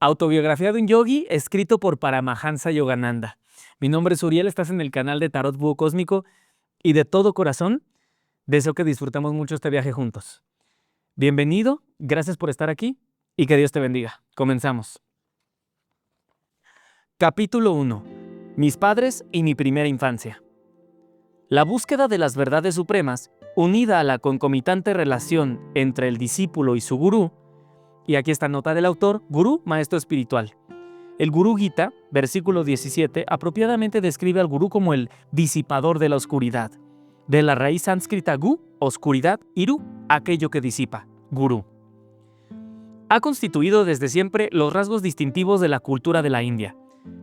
Autobiografía de un yogi, escrito por Paramahansa Yogananda. Mi nombre es Uriel, estás en el canal de Tarot Búho Cósmico y de todo corazón deseo que disfrutemos mucho este viaje juntos. Bienvenido, gracias por estar aquí y que Dios te bendiga. Comenzamos. Capítulo 1. Mis padres y mi primera infancia. La búsqueda de las verdades supremas, unida a la concomitante relación entre el discípulo y su gurú, y aquí está nota del autor, gurú, maestro espiritual. El Gurú Gita, versículo 17, apropiadamente describe al gurú como el disipador de la oscuridad. De la raíz sánscrita gu, oscuridad, iru, aquello que disipa, gurú. Ha constituido desde siempre los rasgos distintivos de la cultura de la India.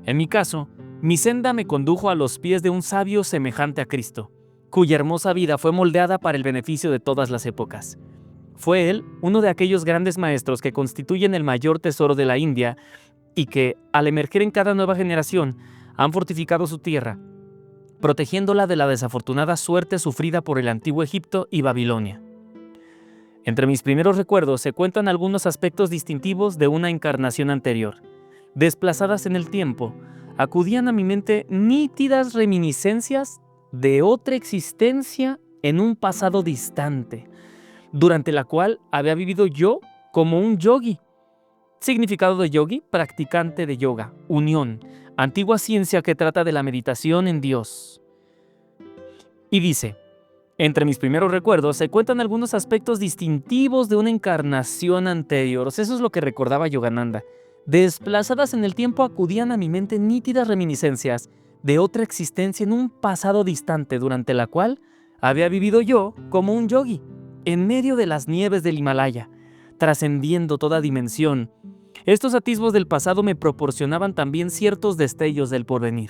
En mi caso, mi senda me condujo a los pies de un sabio semejante a Cristo, cuya hermosa vida fue moldeada para el beneficio de todas las épocas. Fue él uno de aquellos grandes maestros que constituyen el mayor tesoro de la India y que, al emerger en cada nueva generación, han fortificado su tierra, protegiéndola de la desafortunada suerte sufrida por el antiguo Egipto y Babilonia. Entre mis primeros recuerdos se cuentan algunos aspectos distintivos de una encarnación anterior. Desplazadas en el tiempo, acudían a mi mente nítidas reminiscencias de otra existencia en un pasado distante, durante la cual había vivido yo como un yogi. Significado de yogi, practicante de yoga, unión, antigua ciencia que trata de la meditación en Dios. Y dice, entre mis primeros recuerdos se cuentan algunos aspectos distintivos de una encarnación anterior. Eso es lo que recordaba Yogananda. Desplazadas en el tiempo acudían a mi mente nítidas reminiscencias de otra existencia en un pasado distante, durante la cual había vivido yo como un yogi, en medio de las nieves del Himalaya, trascendiendo toda dimensión. Estos atisbos del pasado me proporcionaban también ciertos destellos del porvenir.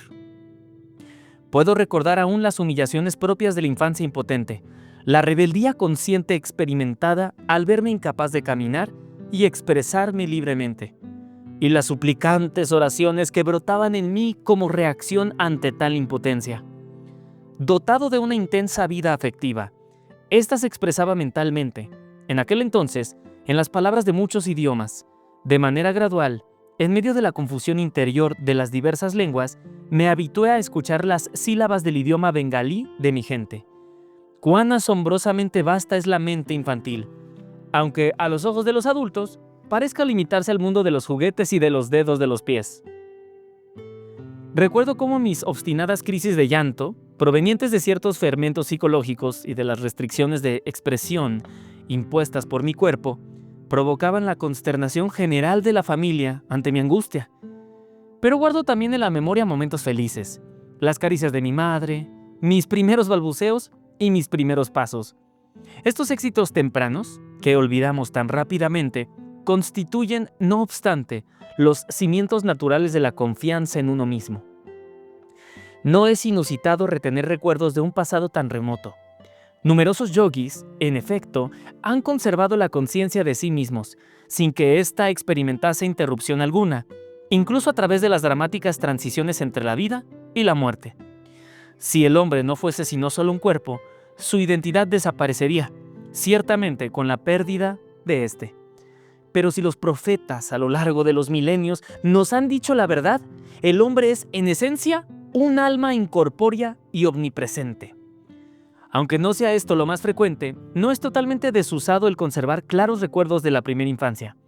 Puedo recordar aún las humillaciones propias de la infancia impotente, la rebeldía consciente experimentada al verme incapaz de caminar y expresarme libremente, y las suplicantes oraciones que brotaban en mí como reacción ante tal impotencia. Dotado de una intensa vida afectiva, esta se expresaba mentalmente, en aquel entonces, en las palabras de muchos idiomas. De manera gradual, en medio de la confusión interior de las diversas lenguas, me habitué a escuchar las sílabas del idioma bengalí de mi gente. Cuán asombrosamente vasta es la mente infantil, aunque a los ojos de los adultos parezca limitarse al mundo de los juguetes y de los dedos de los pies. Recuerdo cómo mis obstinadas crisis de llanto, provenientes de ciertos fermentos psicológicos y de las restricciones de expresión impuestas por mi cuerpo, provocaban la consternación general de la familia ante mi angustia. Pero guardo también en la memoria momentos felices, las caricias de mi madre, mis primeros balbuceos y mis primeros pasos. Estos éxitos tempranos, que olvidamos tan rápidamente, constituyen, no obstante, los cimientos naturales de la confianza en uno mismo. No es inusitado retener recuerdos de un pasado tan remoto. Numerosos yogis, en efecto, han conservado la conciencia de sí mismos, sin que ésta experimentase interrupción alguna, incluso a través de las dramáticas transiciones entre la vida y la muerte. Si el hombre no fuese sino solo un cuerpo, su identidad desaparecería, ciertamente con la pérdida de éste. Pero si los profetas a lo largo de los milenios nos han dicho la verdad, el hombre es en esencia un alma incorpórea y omnipresente. Aunque no sea esto lo más frecuente, no es totalmente desusado el conservar claros recuerdos de la primera infancia.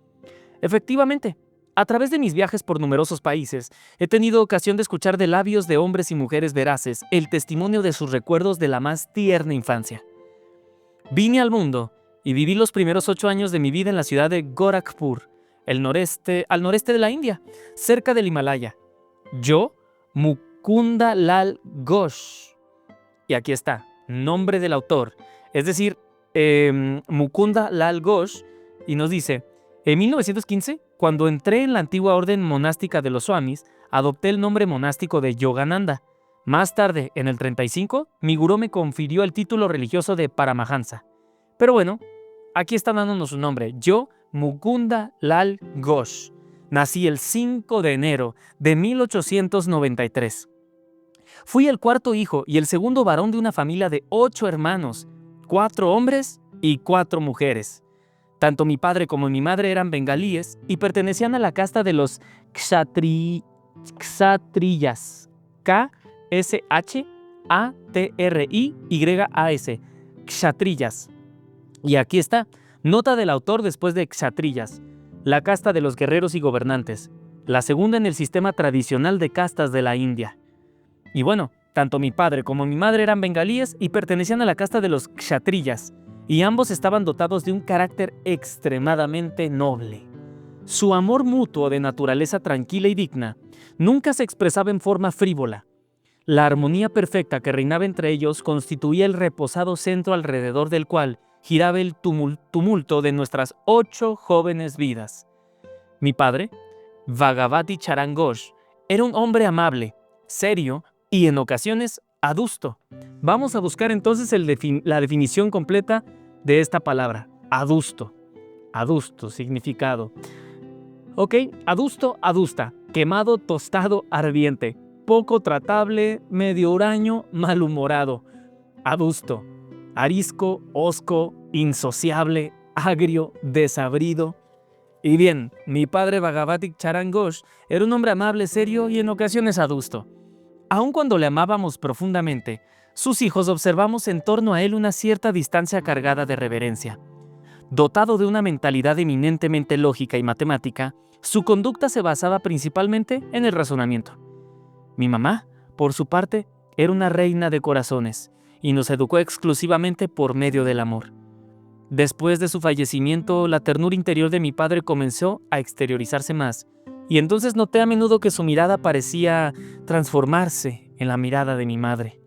Efectivamente, a través de mis viajes por numerosos países, he tenido ocasión de escuchar de labios de hombres y mujeres veraces el testimonio de sus recuerdos de la más tierna infancia. Vine al mundo y viví los primeros 8 años de mi vida en la ciudad de Gorakhpur, al noreste de la India, cerca del Himalaya. Yo, Mukunda Lal Ghosh. Y aquí está, nombre del autor, es decir, Mukunda Lal Ghosh, y nos dice, en 1915, cuando entré en la antigua orden monástica de los Swamis, adopté el nombre monástico de Yogananda. Más tarde, en el 35, mi gurú me confirió el título religioso de Paramahansa. Pero bueno, aquí está dándonos su nombre, yo, Mukunda Lal Ghosh. Nací el 5 de enero de 1893. Fui el cuarto hijo y el segundo varón de una familia de 8 hermanos, 4 hombres y 4 mujeres. Tanto mi padre como mi madre eran bengalíes y pertenecían a la casta de los kshatriyas. K-S-H-A-T-R-I-Y-A-S. Kshatriyas. Y aquí está, nota del autor después de kshatriyas, la casta de los guerreros y gobernantes, la segunda en el sistema tradicional de castas de la India. Y bueno, tanto mi padre como mi madre eran bengalíes y pertenecían a la casta de los kshatriyas, y ambos estaban dotados de un carácter extremadamente noble. Su amor mutuo de naturaleza tranquila y digna nunca se expresaba en forma frívola. La armonía perfecta que reinaba entre ellos constituía el reposado centro alrededor del cual giraba el tumulto de nuestras 8 jóvenes vidas. Mi padre, Bhagavati Charan Ghosh, era un hombre amable, serio y en ocasiones adusto. Vamos a buscar entonces la definición completa de esta palabra, adusto. Adusto, significado. Ok, adusto, adusta, quemado, tostado, ardiente, poco tratable, medio huraño, malhumorado. Adusto, arisco, hosco, insociable, agrio, desabrido. Y bien, mi padre Bhagavati Charan Ghosh era un hombre amable, serio y en ocasiones adusto. Aun cuando le amábamos profundamente, sus hijos observamos en torno a él una cierta distancia cargada de reverencia. Dotado de una mentalidad eminentemente lógica y matemática, su conducta se basaba principalmente en el razonamiento. Mi mamá, por su parte, era una reina de corazones y nos educó exclusivamente por medio del amor. Después de su fallecimiento, la ternura interior de mi padre comenzó a exteriorizarse más, y entonces noté a menudo que su mirada parecía transformarse en la mirada de mi madre.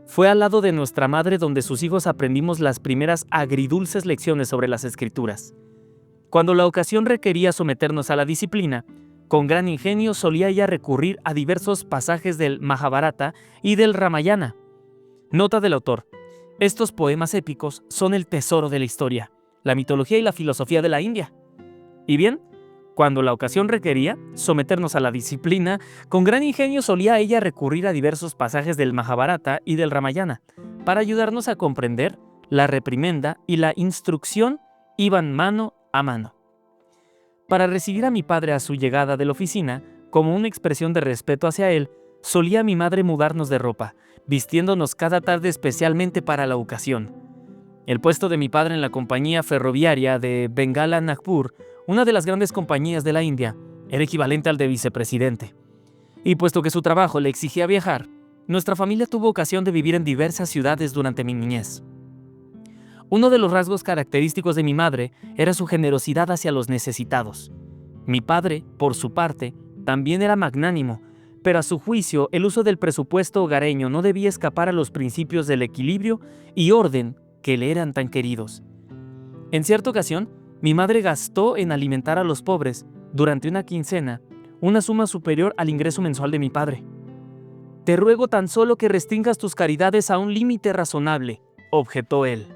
Fue al lado de nuestra madre donde sus hijos aprendimos las primeras agridulces lecciones sobre las escrituras. Cuando la ocasión requería someternos a la disciplina, con gran ingenio solía ella recurrir a diversos pasajes del Mahabharata y del Ramayana. Nota del autor. Estos poemas épicos son el tesoro de la historia, la mitología y la filosofía de la India. Y bien, cuando la ocasión requería someternos a la disciplina, con gran ingenio solía ella recurrir a diversos pasajes del Mahabharata y del Ramayana. Para ayudarnos a comprender, la reprimenda y la instrucción iban mano a mano. Para recibir a mi padre a su llegada de la oficina, como una expresión de respeto hacia él, solía mi madre mudarnos de ropa, vistiéndonos cada tarde especialmente para la ocasión. El puesto de mi padre en la compañía ferroviaria de Bengala Nagpur, una de las grandes compañías de la India, era equivalente al de vicepresidente. Y puesto que su trabajo le exigía viajar, nuestra familia tuvo ocasión de vivir en diversas ciudades durante mi niñez. Uno de los rasgos característicos de mi madre era su generosidad hacia los necesitados. Mi padre, por su parte, también era magnánimo, pero a su juicio el uso del presupuesto hogareño no debía escapar a los principios del equilibrio y orden que le eran tan queridos. En cierta ocasión, mi madre gastó en alimentar a los pobres, durante una quincena, una suma superior al ingreso mensual de mi padre. «Te ruego tan solo que restringas tus caridades a un límite razonable», objetó él.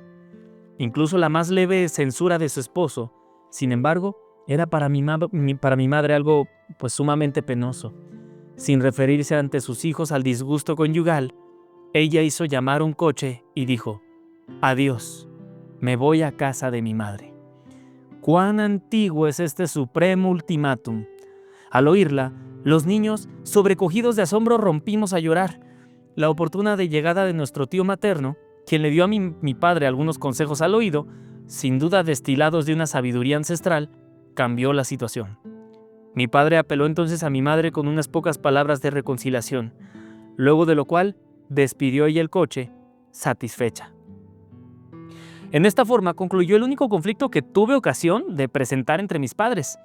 Incluso la más leve censura de su esposo, sin embargo, era para mi madre algo sumamente penoso. Sin referirse ante sus hijos al disgusto conyugal, ella hizo llamar un coche y dijo: «Adiós, me voy a casa de mi madre». ¿Cuán antiguo es este supremo ultimátum? Al oírla, los niños, sobrecogidos de asombro, rompimos a llorar. La oportuna llegada de nuestro tío materno, quien le dio a mi padre algunos consejos al oído, sin duda destilados de una sabiduría ancestral, cambió la situación. Mi padre apeló entonces a mi madre con unas pocas palabras de reconciliación, luego de lo cual despidió ella el coche, satisfecha. En esta forma concluyó el único conflicto que tuve ocasión de presentar entre mis padres.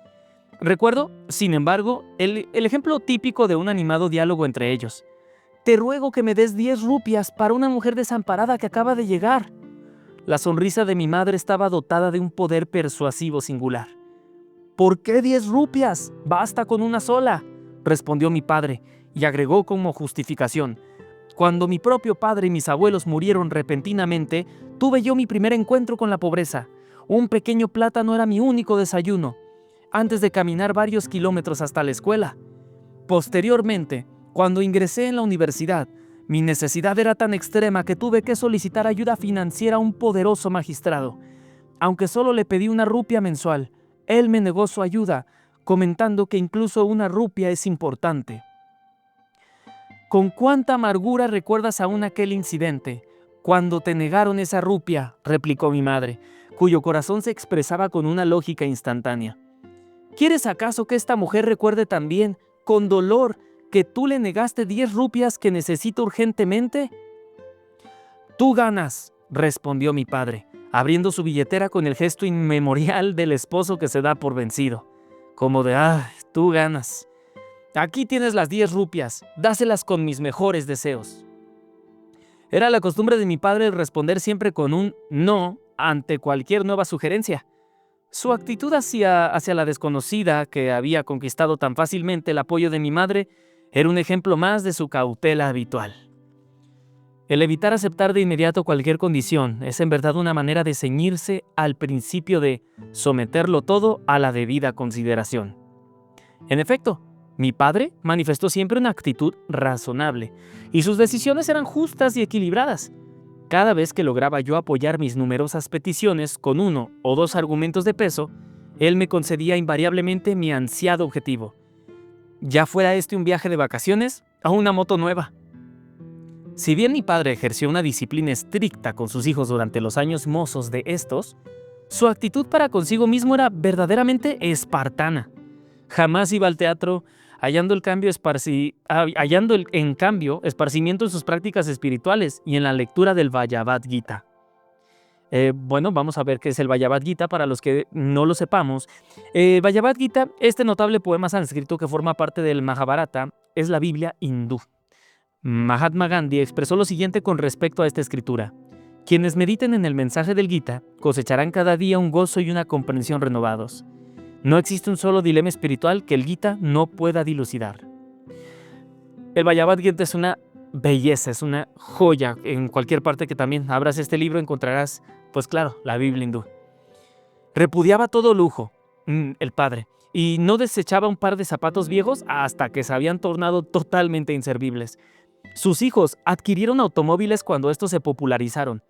Recuerdo, sin embargo, el ejemplo típico de un animado diálogo entre ellos. «Te ruego que me des 10 rupias para una mujer desamparada que acaba de llegar». La sonrisa de mi madre estaba dotada de un poder persuasivo singular. «¿Por qué 10 rupias? Basta con una sola», respondió mi padre, y agregó como justificación: «Cuando mi propio padre y mis abuelos murieron repentinamente, tuve yo mi primer encuentro con la pobreza. Un pequeño plátano era mi único desayuno, antes de caminar varios kilómetros hasta la escuela. Posteriormente, cuando ingresé en la universidad, mi necesidad era tan extrema que tuve que solicitar ayuda financiera a un poderoso magistrado. aunque solo le pedí 1 rupia mensual. Él me negó su ayuda, comentando que incluso 1 rupia es importante. ¿Con cuánta amargura recuerdas aún aquel incidente? Cuando te negaron esa rupia, replicó mi madre, cuyo corazón se expresaba con una lógica instantánea. ¿Quieres acaso que esta mujer recuerde también, con dolor, que tú le negaste 10 rupias que necesito urgentemente? Tú ganas, respondió mi padre, abriendo su billetera con el gesto inmemorial del esposo que se da por vencido. Como de, tú ganas. Aquí tienes las 10 rupias, dáselas con mis mejores deseos. Era la costumbre de mi padre responder siempre con un no ante cualquier nueva sugerencia. Su actitud hacia la desconocida, que había conquistado tan fácilmente el apoyo de mi madre, era un ejemplo más de su cautela habitual. El evitar aceptar de inmediato cualquier condición es en verdad una manera de ceñirse al principio de someterlo todo a la debida consideración. En efecto, mi padre manifestó siempre una actitud razonable, y sus decisiones eran justas y equilibradas. Cada vez que lograba yo apoyar mis numerosas peticiones con 1 o 2 argumentos de peso, él me concedía invariablemente mi ansiado objetivo. Ya fuera este un viaje de vacaciones o una moto nueva. Si bien mi padre ejerció una disciplina estricta con sus hijos durante los años mozos de estos, su actitud para consigo mismo era verdaderamente espartana. Jamás iba al teatro, hallando en cambio esparcimiento en sus prácticas espirituales y en la lectura del Bhagavad Gita. Vamos a ver qué es el Bhagavad Gita para los que no lo sepamos. Bhagavad Gita, este notable poema sánscrito que forma parte del Mahabharata, es la Biblia hindú. Mahatma Gandhi expresó lo siguiente con respecto a esta escritura: quienes mediten en el mensaje del Gita cosecharán cada día un gozo y una comprensión renovados. No existe un solo dilema espiritual que el Gita no pueda dilucidar. El Bhagavad Gita es una belleza, es una joya. En cualquier parte que también abras este libro encontrarás, pues claro, la Biblia hindú. Repudiaba todo lujo, el padre, y no desechaba un par de zapatos viejos hasta que se habían tornado totalmente inservibles. Sus hijos adquirieron automóviles cuando estos se popularizaron,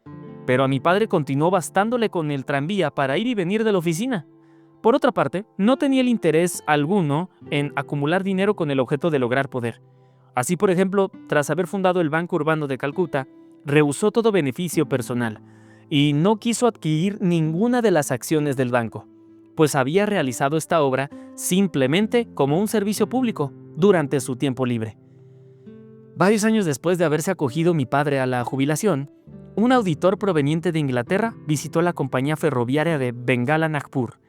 pero a mi padre continuó bastándole con el tranvía para ir y venir de la oficina. Por otra parte, no tenía el interés alguno en acumular dinero con el objeto de lograr poder. Así, por ejemplo, tras haber fundado el Banco Urbano de Calcuta, rehusó todo beneficio personal y no quiso adquirir ninguna de las acciones del banco, pues había realizado esta obra simplemente como un servicio público durante su tiempo libre. Varios años después de haberse acogido mi padre a la jubilación, un auditor proveniente de Inglaterra visitó la compañía ferroviaria de Bengala Nagpur.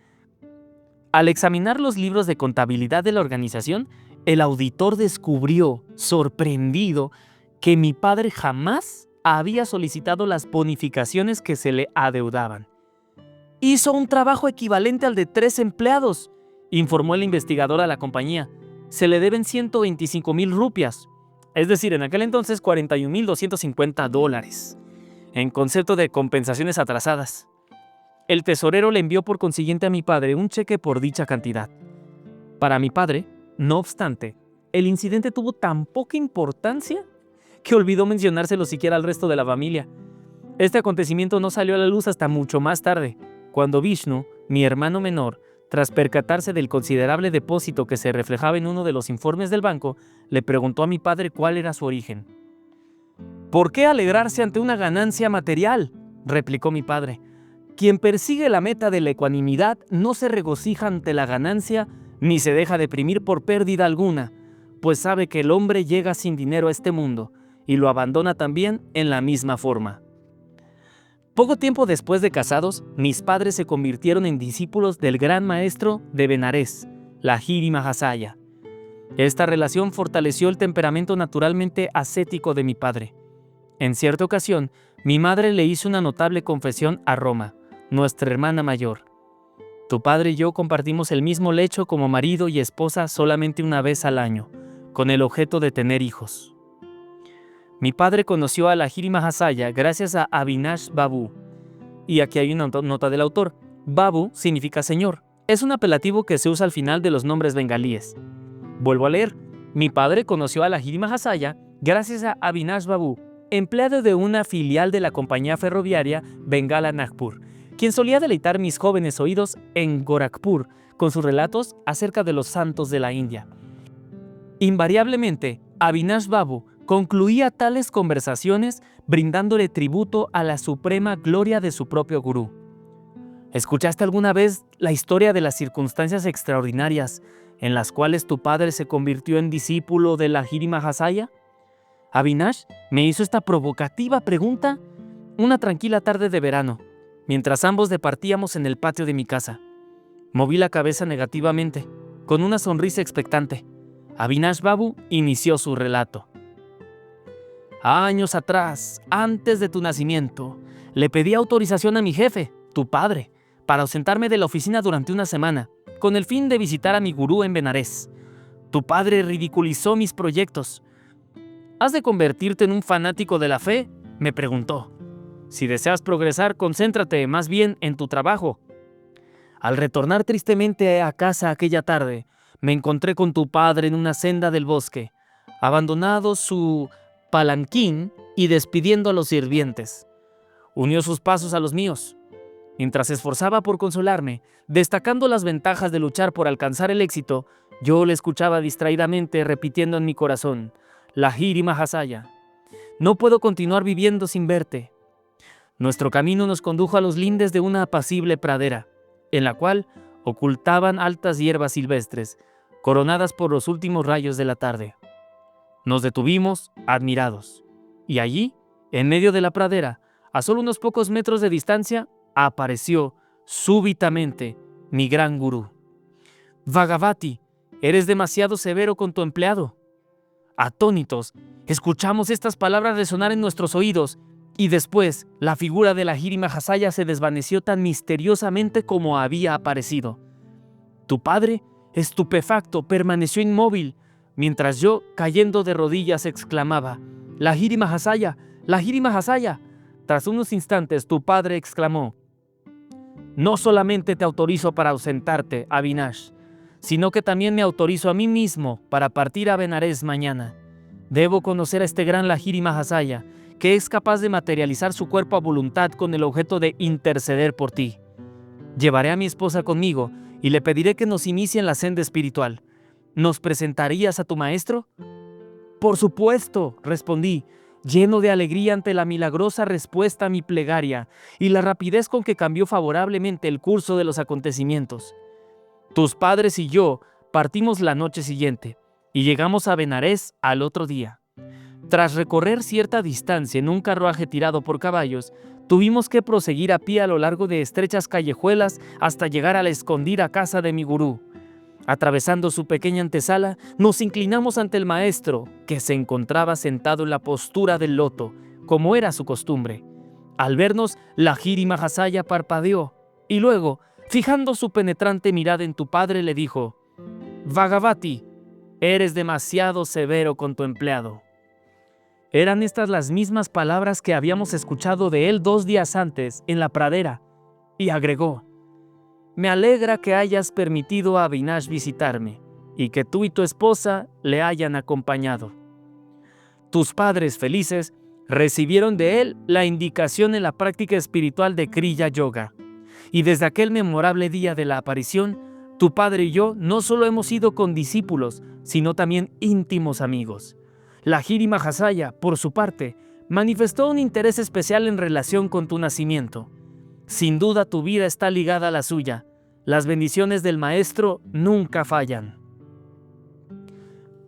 Al examinar los libros de contabilidad de la organización, el auditor descubrió, sorprendido, que mi padre jamás había solicitado las bonificaciones que se le adeudaban. Hizo un trabajo equivalente al de 3 empleados, informó el investigador a la compañía. Se le deben 125,000 rupias, es decir, en aquel entonces $41,250, en concepto de compensaciones atrasadas. El tesorero le envió por consiguiente a mi padre un cheque por dicha cantidad. Para mi padre, no obstante, el incidente tuvo tan poca importancia que olvidó mencionárselo siquiera al resto de la familia. Este acontecimiento no salió a la luz hasta mucho más tarde, cuando Vishnu, mi hermano menor, tras percatarse del considerable depósito que se reflejaba en uno de los informes del banco, le preguntó a mi padre cuál era su origen. ¿Por qué alegrarse ante una ganancia material?, replicó mi padre. Quien persigue la meta de la ecuanimidad no se regocija ante la ganancia ni se deja deprimir por pérdida alguna, pues sabe que el hombre llega sin dinero a este mundo y lo abandona también en la misma forma. Poco tiempo después de casados, mis padres se convirtieron en discípulos del gran maestro de Benares, Lahiri Mahasaya. Esta relación fortaleció el temperamento naturalmente ascético de mi padre. En cierta ocasión, mi madre le hizo una notable confesión a Roma, nuestra hermana mayor. Tu padre y yo compartimos el mismo lecho como marido y esposa solamente una vez al año, con el objeto de tener hijos. Mi padre conoció a Lahiri Mahasaya gracias a Avinash Babu. Y aquí hay una nota del autor. Babu significa señor. Es un apelativo que se usa al final de los nombres bengalíes. Vuelvo a leer. Mi padre conoció a Lahiri Mahasaya gracias a Avinash Babu, empleado de una filial de la compañía ferroviaria Bengala Nagpur, quien solía deleitar mis jóvenes oídos en Gorakhpur con sus relatos acerca de los santos de la India. Invariablemente, Avinash Babu concluía tales conversaciones brindándole tributo a la suprema gloria de su propio gurú. ¿Escuchaste alguna vez la historia de las circunstancias extraordinarias en las cuales tu padre se convirtió en discípulo de Lahiri Mahasaya? Avinash me hizo esta provocativa pregunta una tranquila tarde de verano, mientras ambos departíamos en el patio de mi casa. Moví la cabeza negativamente, con una sonrisa expectante. Avinash Babu inició su relato. Años atrás, antes de tu nacimiento, le pedí autorización a mi jefe, tu padre, para ausentarme de la oficina durante una semana, con el fin de visitar a mi gurú en Benares. Tu padre ridiculizó mis proyectos. ¿Has de convertirte en un fanático de la fe?, me preguntó. Si deseas progresar, concéntrate más bien en tu trabajo. Al retornar tristemente a casa aquella tarde, me encontré con tu padre en una senda del bosque, abandonado su palanquín y despidiendo a los sirvientes. Unió sus pasos a los míos, mientras se esforzaba por consolarme, destacando las ventajas de luchar por alcanzar el éxito. Yo le escuchaba distraídamente repitiendo en mi corazón: Lahiri Mahasaya, no puedo continuar viviendo sin verte. Nuestro camino nos condujo a los lindes de una apacible pradera, en la cual ocultaban altas hierbas silvestres, coronadas por los últimos rayos de la tarde. Nos detuvimos, admirados, y allí, en medio de la pradera, a solo unos pocos metros de distancia, apareció súbitamente mi gran gurú. Bhagavati, eres demasiado severo con tu empleado. Atónitos, escuchamos estas palabras resonar en nuestros oídos, y después la figura de Lahiri Mahasaya se desvaneció tan misteriosamente como había aparecido. Tu padre, estupefacto, permaneció inmóvil, mientras yo, cayendo de rodillas, exclamaba: Lahiri Mahasaya, Lahiri Mahasaya. Tras unos instantes, tu padre exclamó: no solamente te autorizo para ausentarte, Avinash, sino que también me autorizo a mí mismo para partir a Benares mañana. Debo conocer a este gran Lahiri Mahasaya, que es capaz de materializar su cuerpo a voluntad con el objeto de interceder por ti. Llevaré a mi esposa conmigo y le pediré que nos inicie en la senda espiritual. ¿Nos presentarías a tu maestro? Por supuesto, respondí, lleno de alegría ante la milagrosa respuesta a mi plegaria y la rapidez con que cambió favorablemente el curso de los acontecimientos. Tus padres y yo partimos la noche siguiente y llegamos a Benares al otro día. Tras recorrer cierta distancia en un carruaje tirado por caballos, tuvimos que proseguir a pie a lo largo de estrechas callejuelas hasta llegar a la escondida casa de mi gurú. Atravesando su pequeña antesala, nos inclinamos ante el maestro, que se encontraba sentado en la postura del loto, como era su costumbre. Al vernos, Lahiri Mahasaya parpadeó, y luego, fijando su penetrante mirada en tu padre, le dijo: Bhagavati, eres demasiado severo con tu empleado. Eran estas las mismas palabras que habíamos escuchado de él 2 días antes, en la pradera, y agregó: me alegra que hayas permitido a Avinash visitarme y que tú y tu esposa le hayan acompañado. Tus padres felices recibieron de él la indicación en la práctica espiritual de Kriya Yoga. Y desde aquel memorable día de la aparición, tu padre y yo no solo hemos sido condiscípulos, sino también íntimos amigos. Lahiri Mahasaya, por su parte, manifestó un interés especial en relación con tu nacimiento. Sin duda tu vida está ligada a la suya. Las bendiciones del maestro nunca fallan.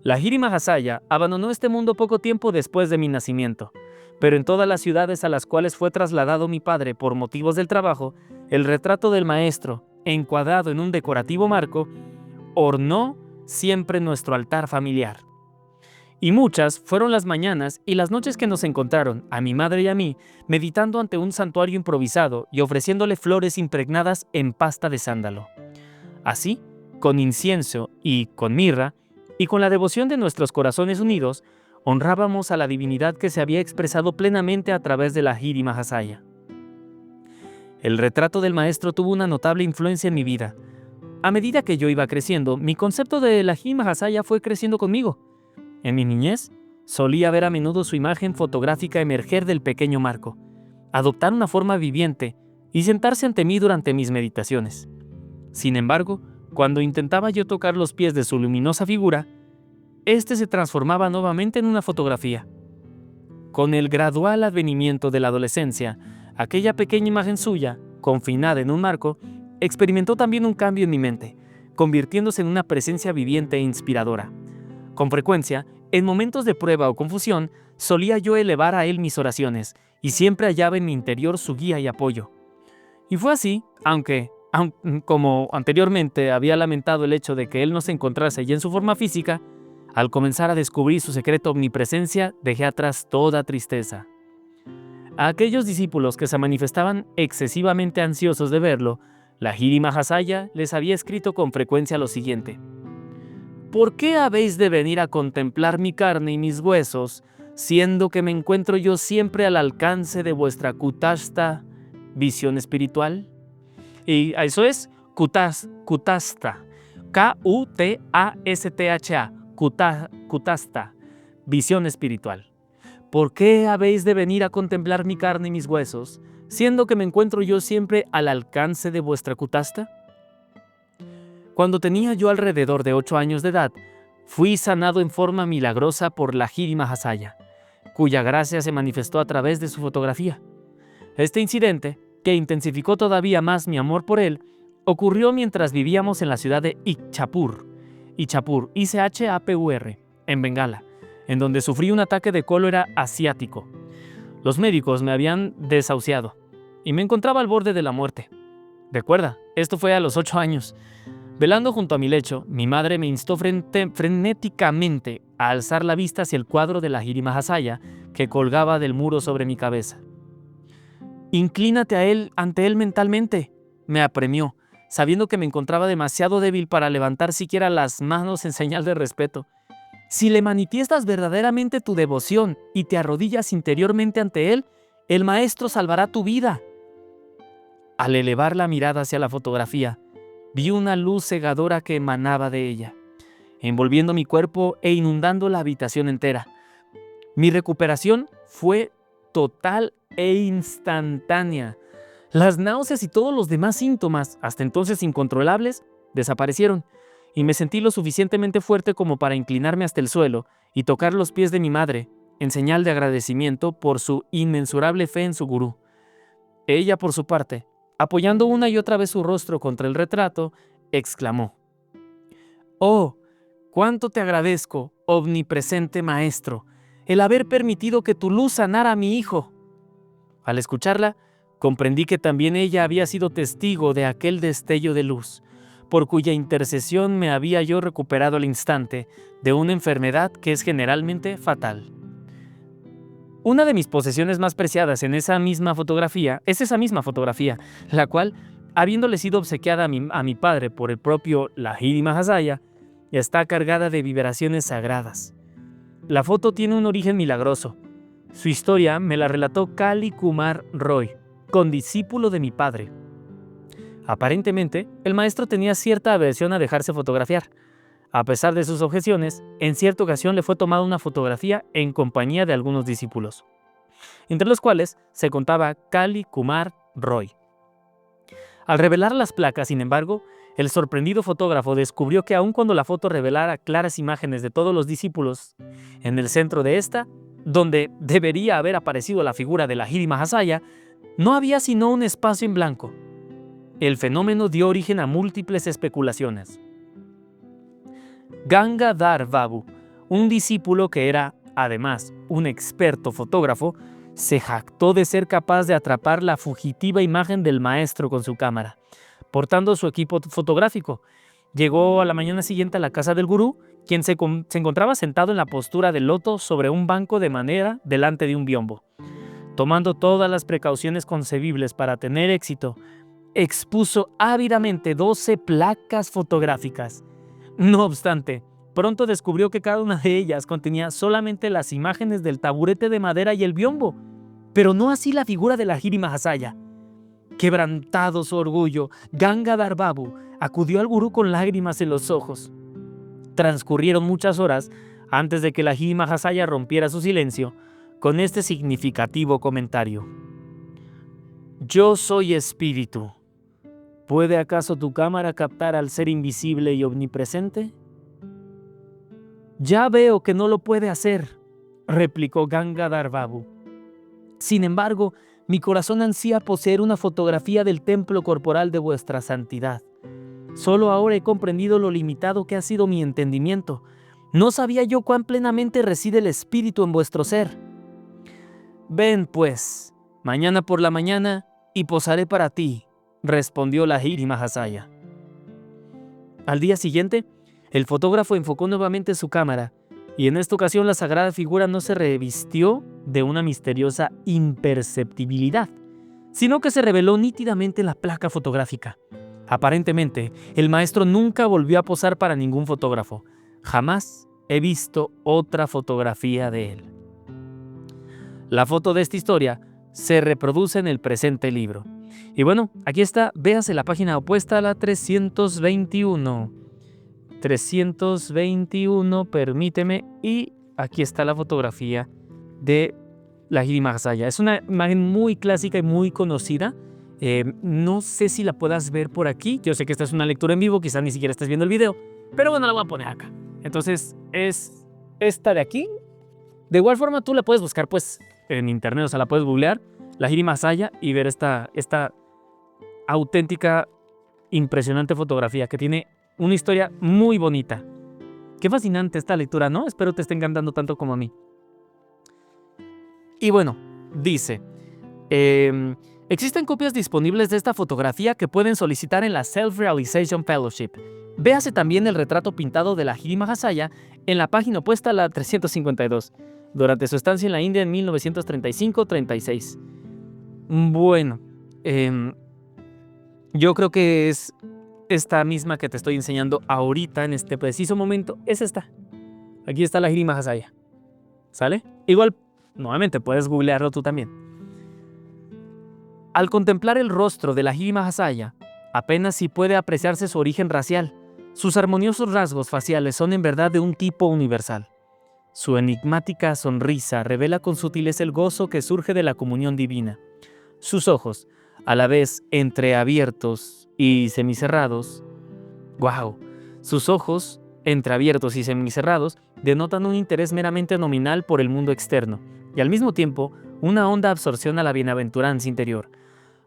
Lahiri Mahasaya abandonó este mundo poco tiempo después de mi nacimiento, pero en todas las ciudades a las cuales fue trasladado mi padre por motivos del trabajo, el retrato del maestro, encuadrado en un decorativo marco, ornó siempre nuestro altar familiar. Y muchas fueron las mañanas y las noches que nos encontraron, a mi madre y a mí, meditando ante un santuario improvisado y ofreciéndole flores impregnadas en pasta de sándalo. Así, con incienso y con mirra, y con la devoción de nuestros corazones unidos, honrábamos a la divinidad que se había expresado plenamente a través de Lahiri Mahasaya. El retrato del maestro tuvo una notable influencia en mi vida. A medida que yo iba creciendo, mi concepto de Lahiri Mahasaya fue creciendo conmigo. En mi niñez, solía ver a menudo su imagen fotográfica emerger del pequeño marco, adoptar una forma viviente y sentarse ante mí durante mis meditaciones. Sin embargo, cuando intentaba yo tocar los pies de su luminosa figura, éste se transformaba nuevamente en una fotografía. Con el gradual advenimiento de la adolescencia, aquella pequeña imagen suya, confinada en un marco, experimentó también un cambio en mi mente, convirtiéndose en una presencia viviente e inspiradora. Con frecuencia, en momentos de prueba o confusión, solía yo elevar a él mis oraciones, y siempre hallaba en mi interior su guía y apoyo. Y fue así, aunque como anteriormente había lamentado el hecho de que él no se encontrase ya en su forma física, al comenzar a descubrir su secreta omnipresencia, dejé atrás toda tristeza. A aquellos discípulos que se manifestaban excesivamente ansiosos de verlo, la Lahiri Mahasaya les había escrito con frecuencia lo siguiente: ¿por qué habéis de venir a contemplar mi carne y mis huesos, siendo que me encuentro yo siempre al alcance de vuestra kutastha visión espiritual? Y eso es kutastha, K-U-T-A-S-T-H-A, kutastha, visión espiritual. ¿Por qué habéis de venir a contemplar mi carne y mis huesos, siendo que me encuentro yo siempre al alcance de vuestra kutastha? Cuando tenía yo alrededor de 8 años de edad, fui sanado en forma milagrosa por la Lahiri Mahasaya, cuya gracia se manifestó a través de su fotografía. Este incidente, que intensificó todavía más mi amor por él, ocurrió mientras vivíamos en la ciudad de Ichhapur, I-C-H-A-P-U-R, en Bengala, en donde sufrí un ataque de cólera asiático. Los médicos me habían desahuciado y me encontraba al borde de la muerte. Recuerda, esto fue a los 8 años. Velando junto a mi lecho, mi madre me instó frenéticamente a alzar la vista hacia el cuadro de la Lahiri Mahasaya que colgaba del muro sobre mi cabeza. «Inclínate ante él mentalmente», me apremió, sabiendo que me encontraba demasiado débil para levantar siquiera las manos en señal de respeto. «Si le manifiestas verdaderamente tu devoción y te arrodillas interiormente ante él, el maestro salvará tu vida». Al elevar la mirada hacia la fotografía, vi una luz cegadora que emanaba de ella, envolviendo mi cuerpo e inundando la habitación entera. Mi recuperación fue total e instantánea. Las náuseas y todos los demás síntomas, hasta entonces incontrolables, desaparecieron, y me sentí lo suficientemente fuerte como para inclinarme hasta el suelo y tocar los pies de mi madre, en señal de agradecimiento por su inmensurable fe en su gurú. Ella, por su parte, apoyando una y otra vez su rostro contra el retrato, exclamó: «Oh, cuánto te agradezco, omnipresente maestro, el haber permitido que tu luz sanara a mi hijo». Al escucharla, comprendí que también ella había sido testigo de aquel destello de luz, por cuya intercesión me había yo recuperado al instante de una enfermedad que es generalmente fatal. Una de mis posesiones más preciadas en esa misma fotografía es esa misma fotografía, la cual, habiéndole sido obsequiada a mi padre por el propio Lahiri Mahasaya, está cargada de vibraciones sagradas. La foto tiene un origen milagroso. Su historia me la relató Kali Kumar Roy, condiscípulo de mi padre. Aparentemente, el maestro tenía cierta aversión a dejarse fotografiar. A pesar de sus objeciones, en cierta ocasión le fue tomada una fotografía en compañía de algunos discípulos, entre los cuales se contaba Kali Kumar Roy. Al revelar las placas, sin embargo, el sorprendido fotógrafo descubrió que aun cuando la foto revelara claras imágenes de todos los discípulos, en el centro de esta, donde debería haber aparecido la figura de la Lahiri Mahasaya, no había sino un espacio en blanco. El fenómeno dio origen a múltiples especulaciones. Gangadhar Babu, un discípulo que era, además, un experto fotógrafo, se jactó de ser capaz de atrapar la fugitiva imagen del maestro con su cámara, portando su equipo fotográfico. Llegó a la mañana siguiente a la casa del gurú, quien se encontraba sentado en la postura del loto sobre un banco de madera delante de un biombo. Tomando todas las precauciones concebibles para tener éxito, expuso ávidamente 12 placas fotográficas. No obstante, pronto descubrió que cada una de ellas contenía solamente las imágenes del taburete de madera y el biombo, pero no así la figura de la Lahiri Mahasaya. Quebrantado su orgullo, Gangadhar Babu acudió al gurú con lágrimas en los ojos. Transcurrieron muchas horas antes de que la Lahiri Mahasaya rompiera su silencio con este significativo comentario: Yo soy espíritu. ¿Puede acaso tu cámara captar al ser invisible y omnipresente? Ya veo que no lo puede hacer, replicó Gangadhar Babu. Sin embargo, mi corazón ansía poseer una fotografía del templo corporal de vuestra santidad. Solo ahora he comprendido lo limitado que ha sido mi entendimiento. No sabía yo cuán plenamente reside el espíritu en vuestro ser. Ven, pues, mañana por la mañana y posaré para ti, respondió Lahiri Mahasaya. Al día siguiente, el fotógrafo enfocó nuevamente su cámara, y en esta ocasión la sagrada figura no se revistió de una misteriosa imperceptibilidad, sino que se reveló nítidamente en la placa fotográfica. Aparentemente, el maestro nunca volvió a posar para ningún fotógrafo. Jamás he visto otra fotografía de él. La foto de esta historia se reproduce en el presente libro. Y bueno, aquí está, véase la página opuesta a la 321. 321, permíteme, y aquí está la fotografía de Lahiri Mahasaya. Es una imagen muy clásica y muy conocida. No sé si la puedas ver por aquí. Yo sé que esta es una lectura en vivo, quizás ni siquiera estés viendo el video, pero bueno, la voy a poner acá. Entonces, es esta de aquí. De igual forma, tú la puedes buscar pues en internet, o sea, la puedes googlear, Lahiri Mahasaya, y ver esta auténtica, impresionante fotografía que tiene una historia muy bonita. Qué fascinante esta lectura, ¿no? Espero te esté encantando tanto como a mí. Y bueno, dice, existen copias disponibles de esta fotografía que pueden solicitar en la Self-Realization Fellowship. Véase también el retrato pintado de Lahiri Mahasaya en la página opuesta a la 352, durante su estancia en la India en 1935-36. Bueno, yo creo que es esta misma que te estoy enseñando ahorita, en este preciso momento, es esta. Aquí está Lahiri Mahasaya. ¿Sale? Igual, nuevamente, puedes googlearlo tú también. Al contemplar el rostro de Lahiri Mahasaya, apenas si puede apreciarse su origen racial. Sus armoniosos rasgos faciales son en verdad de un tipo universal. Su enigmática sonrisa revela con sutileza el gozo que surge de la comunión divina. Sus ojos, a la vez entreabiertos y semicerrados, sus ojos, entreabiertos y semicerrados, denotan un interés meramente nominal por el mundo externo, y al mismo tiempo una honda absorción a la bienaventuranza interior.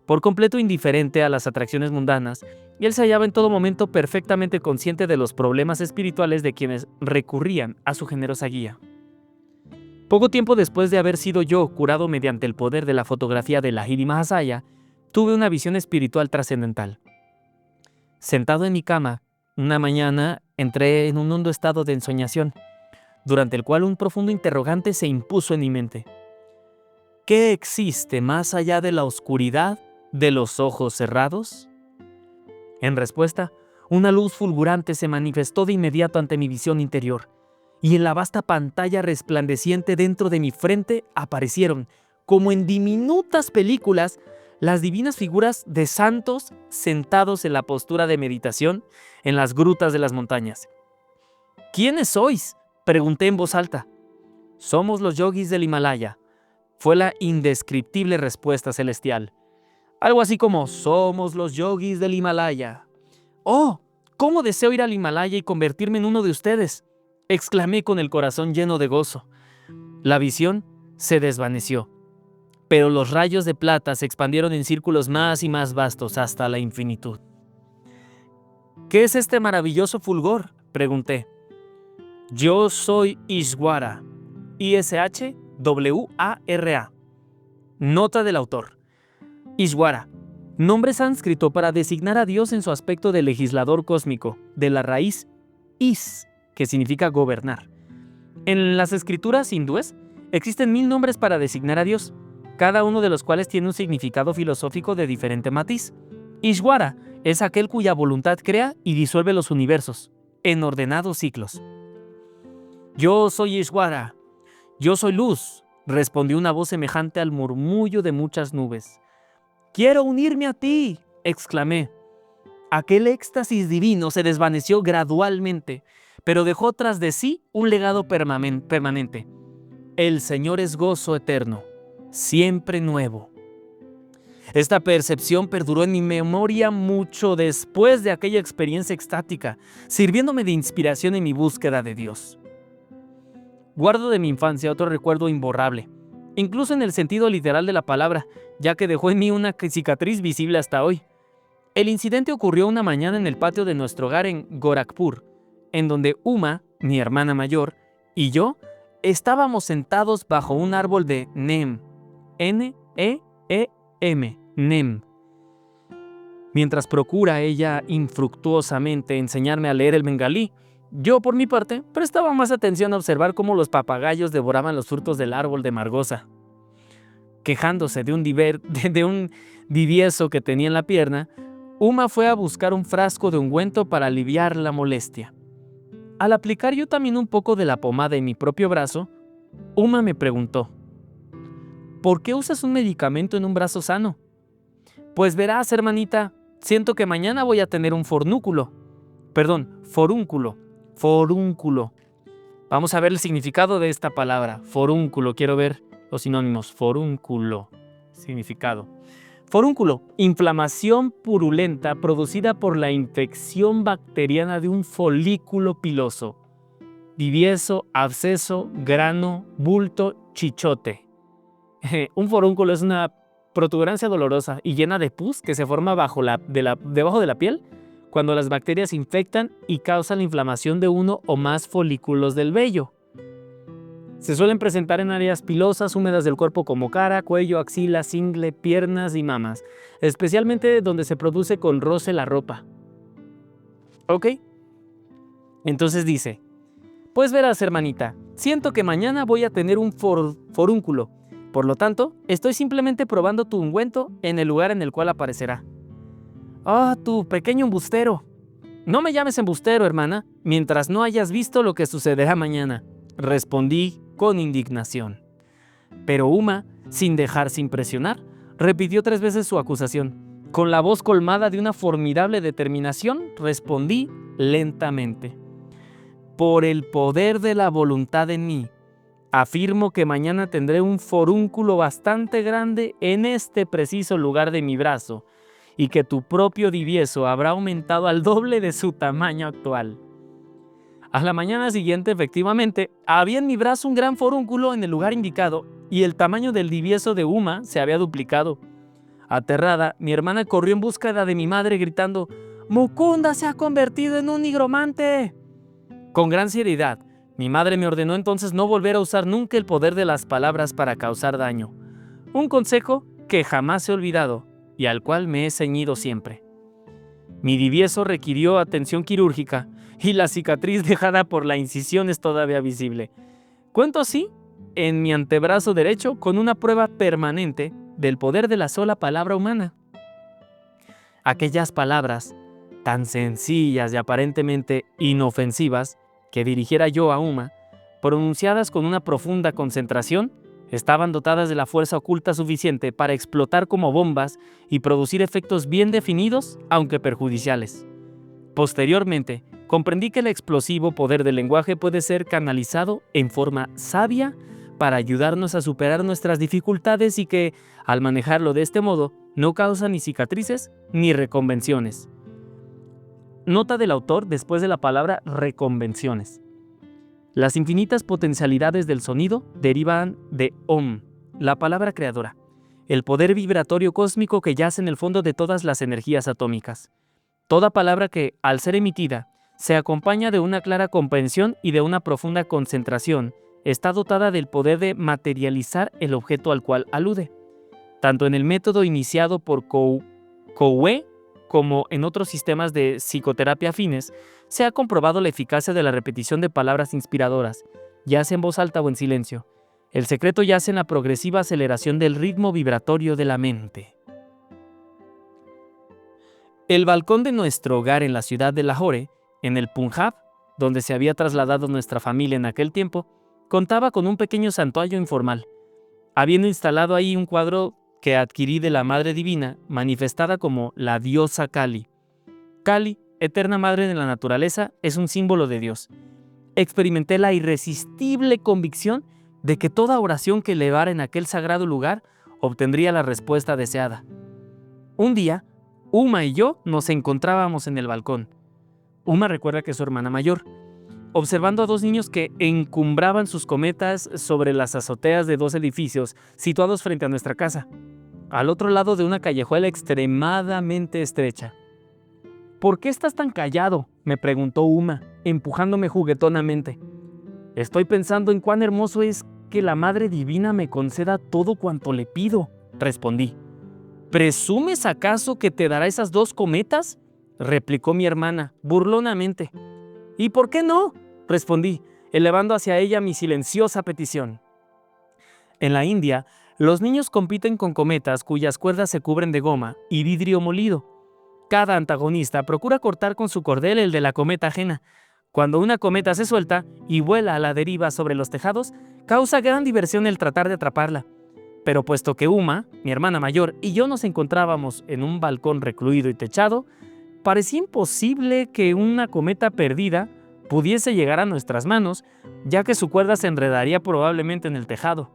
Por completo indiferente a las atracciones mundanas, y él se hallaba en todo momento perfectamente consciente de los problemas espirituales de quienes recurrían a su generosa guía. Poco tiempo después de haber sido yo curado mediante el poder de la fotografía de Lahiri Mahasaya, tuve una visión espiritual trascendental. Sentado en mi cama, una mañana entré en un hondo estado de ensoñación, durante el cual un profundo interrogante se impuso en mi mente. ¿Qué existe más allá de la oscuridad de los ojos cerrados? En respuesta, una luz fulgurante se manifestó de inmediato ante mi visión interior, y en la vasta pantalla resplandeciente dentro de mi frente aparecieron, como en diminutas películas, las divinas figuras de santos sentados en la postura de meditación en las grutas de las montañas. ¿Quiénes sois?, pregunté en voz alta. Somos los yogis del Himalaya, fue la indescriptible respuesta celestial. Algo así como, somos los yogis del Himalaya. ¡Oh! ¿Cómo deseo ir al Himalaya y convertirme en uno de ustedes?, exclamé con el corazón lleno de gozo. La visión se desvaneció, pero los rayos de plata se expandieron en círculos más y más vastos hasta la infinitud. ¿Qué es este maravilloso fulgor?, pregunté. Yo soy Ishwara, I-S-H-W-A-R-A. Nota del autor. Ishwara, nombre sánscrito para designar a Dios en su aspecto de legislador cósmico, de la raíz Is, que significa gobernar. En las escrituras hindúes existen 1000 nombres para designar a Dios, cada uno de los cuales tiene un significado filosófico de diferente matiz. Ishwara es aquel cuya voluntad crea y disuelve los universos, en ordenados ciclos. Yo soy Ishwara, yo soy luz, respondió una voz semejante al murmullo de muchas nubes. Quiero unirme a ti, exclamé. Aquel éxtasis divino se desvaneció gradualmente, pero dejó tras de sí un legado permanente. El Señor es gozo eterno, siempre nuevo. Esta percepción perduró en mi memoria mucho después de aquella experiencia extática, sirviéndome de inspiración en mi búsqueda de Dios. Guardo de mi infancia otro recuerdo imborrable, incluso en el sentido literal de la palabra, ya que dejó en mí una cicatriz visible hasta hoy. El incidente ocurrió una mañana en el patio de nuestro hogar en Gorakhpur, en donde Uma, mi hermana mayor, y yo estábamos sentados bajo un árbol de Neem, N-E-E-M, Neem. Mientras procura ella infructuosamente enseñarme a leer el bengalí, yo, por mi parte, prestaba más atención a observar cómo los papagayos devoraban los frutos del árbol de margosa. Quejándose de un divieso que tenía en la pierna, Uma fue a buscar un frasco de ungüento para aliviar la molestia. Al aplicar yo también un poco de la pomada en mi propio brazo, Uma me preguntó: ¿por qué usas un medicamento en un brazo sano? Pues verás, hermanita, siento que mañana voy a tener un forúnculo. Vamos a ver el significado de esta palabra, forúnculo. Quiero ver los sinónimos. Forúnculo, significado. Forúnculo, inflamación purulenta producida por la infección bacteriana de un folículo piloso. Divieso, absceso, grano, bulto, chichote. Un forúnculo es una protuberancia dolorosa y llena de pus que se forma debajo de la piel cuando las bacterias infectan y causan la inflamación de uno o más folículos del vello. Se suelen presentar en áreas pilosas húmedas del cuerpo como cara, cuello, axilas, ingle, piernas y mamas, especialmente donde se produce con roce la ropa. ¿Ok? Entonces dice: pues verás, hermanita, siento que mañana voy a tener un forúnculo. Por lo tanto, estoy simplemente probando tu ungüento en el lugar en el cual aparecerá. ¡Ah, tu pequeño embustero! No me llames embustero, hermana, mientras no hayas visto lo que sucederá mañana, respondí con indignación. Pero Uma, sin dejarse impresionar, repitió 3 veces su acusación. Con la voz colmada de una formidable determinación, respondí lentamente: por el poder de la voluntad en mí, afirmo que mañana tendré un forúnculo bastante grande en este preciso lugar de mi brazo, y que tu propio divieso habrá aumentado al doble de su tamaño actual. A la mañana siguiente, efectivamente, había en mi brazo un gran forúnculo en el lugar indicado, y el tamaño del divieso de Uma se había duplicado. Aterrada, mi hermana corrió en búsqueda de mi madre gritando: ¡Mukunda se ha convertido en un nigromante! Con gran seriedad, mi madre me ordenó entonces no volver a usar nunca el poder de las palabras para causar daño. Un consejo que jamás he olvidado y al cual me he ceñido siempre. Mi divieso requirió atención quirúrgica y la cicatriz dejada por la incisión es todavía visible. Cuento así, en mi antebrazo derecho, con una prueba permanente del poder de la sola palabra humana. Aquellas palabras, tan sencillas y aparentemente inofensivas, que dirigiera yo a Uma, pronunciadas con una profunda concentración, estaban dotadas de la fuerza oculta suficiente para explotar como bombas y producir efectos bien definidos, aunque perjudiciales. Posteriormente, comprendí que el explosivo poder del lenguaje puede ser canalizado en forma sabia para ayudarnos a superar nuestras dificultades y que, al manejarlo de este modo, no causa ni cicatrices ni reconvenciones. Nota del autor después de la palabra reconvenciones. Las infinitas potencialidades del sonido derivan de Om, la palabra creadora, el poder vibratorio cósmico que yace en el fondo de todas las energías atómicas. Toda palabra que, al ser emitida, se acompaña de una clara comprensión y de una profunda concentración, está dotada del poder de materializar el objeto al cual alude. Tanto en el método iniciado por Coue como en otros sistemas de psicoterapia afines, se ha comprobado la eficacia de la repetición de palabras inspiradoras, ya sea en voz alta o en silencio. El secreto yace en la progresiva aceleración del ritmo vibratorio de la mente. El balcón de nuestro hogar en la ciudad de Lahore, en el Punjab, donde se había trasladado nuestra familia en aquel tiempo, contaba con un pequeño santuario informal, habiendo instalado ahí un cuadro que adquirí de la Madre Divina, manifestada como la diosa Kali. Kali, eterna madre de la naturaleza, es un símbolo de Dios. Experimenté la irresistible convicción de que toda oración que elevara en aquel sagrado lugar obtendría la respuesta deseada. Un día, Uma y yo nos encontrábamos en el balcón. Uma recuerda que es su hermana mayor, observando a dos niños que encumbraban sus cometas sobre las azoteas de dos edificios situados frente a nuestra casa, al otro lado de una callejuela extremadamente estrecha. ¿Por qué estás tan callado?, me preguntó Uma, empujándome juguetonamente. Estoy pensando en cuán hermoso es que la Madre Divina me conceda todo cuanto le pido, respondí. ¿Presumes acaso que te dará esas dos cometas?, replicó mi hermana, burlonamente. ¿Y por qué no?, respondí, elevando hacia ella mi silenciosa petición. En la India, los niños compiten con cometas cuyas cuerdas se cubren de goma y vidrio molido. Cada antagonista procura cortar con su cordel el de la cometa ajena. Cuando una cometa se suelta y vuela a la deriva sobre los tejados, causa gran diversión el tratar de atraparla. Pero puesto que Uma, mi hermana mayor, y yo nos encontrábamos en un balcón recluido y techado, parecía imposible que una cometa perdida pudiese llegar a nuestras manos, ya que su cuerda se enredaría probablemente en el tejado.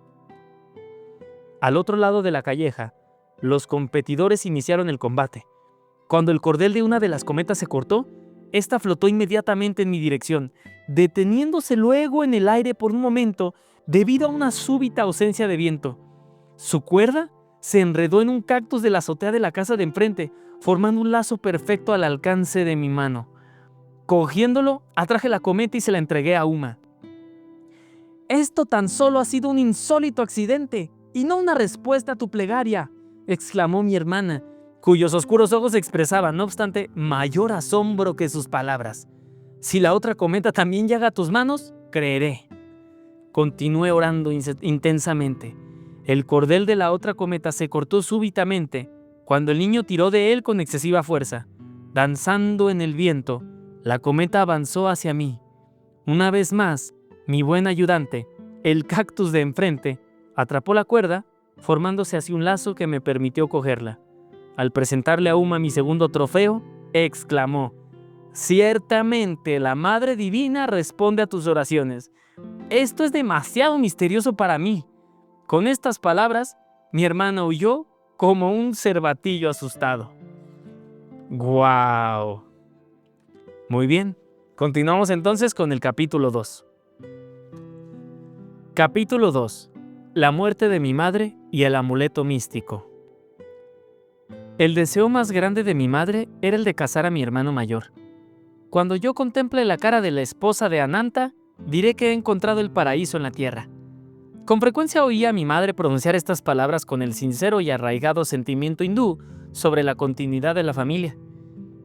Al otro lado de la calleja, los competidores iniciaron el combate. Cuando el cordel de una de las cometas se cortó, esta flotó inmediatamente en mi dirección, deteniéndose luego en el aire por un momento debido a una súbita ausencia de viento. Su cuerda se enredó en un cactus de la azotea de la casa de enfrente, formando un lazo perfecto al alcance de mi mano. Cogiéndolo, atraje la cometa y se la entregué a Uma. «Esto tan solo ha sido un insólito accidente y no una respuesta a tu plegaria», exclamó mi hermana, cuyos oscuros ojos expresaban, no obstante, mayor asombro que sus palabras. «Si la otra cometa también llega a tus manos, creeré». Continué orando intensamente. El cordel de la otra cometa se cortó súbitamente cuando el niño tiró de él con excesiva fuerza. Danzando en el viento, la cometa avanzó hacia mí. Una vez más, mi buen ayudante, el cactus de enfrente, atrapó la cuerda, formándose así un lazo que me permitió cogerla. Al presentarle a Uma mi segundo trofeo, exclamó: «Ciertamente la Madre Divina responde a tus oraciones. Esto es demasiado misterioso para mí». Con estas palabras, mi hermana huyó como un cervatillo asustado. ¡Guau! Muy bien, continuamos entonces con el capítulo 2. Capítulo 2. La muerte de mi madre y el amuleto místico. El deseo más grande de mi madre era el de casar a mi hermano mayor. Cuando yo contemple la cara de la esposa de Ananta, diré que he encontrado el paraíso en la tierra. Con frecuencia oía a mi madre pronunciar estas palabras con el sincero y arraigado sentimiento hindú sobre la continuidad de la familia.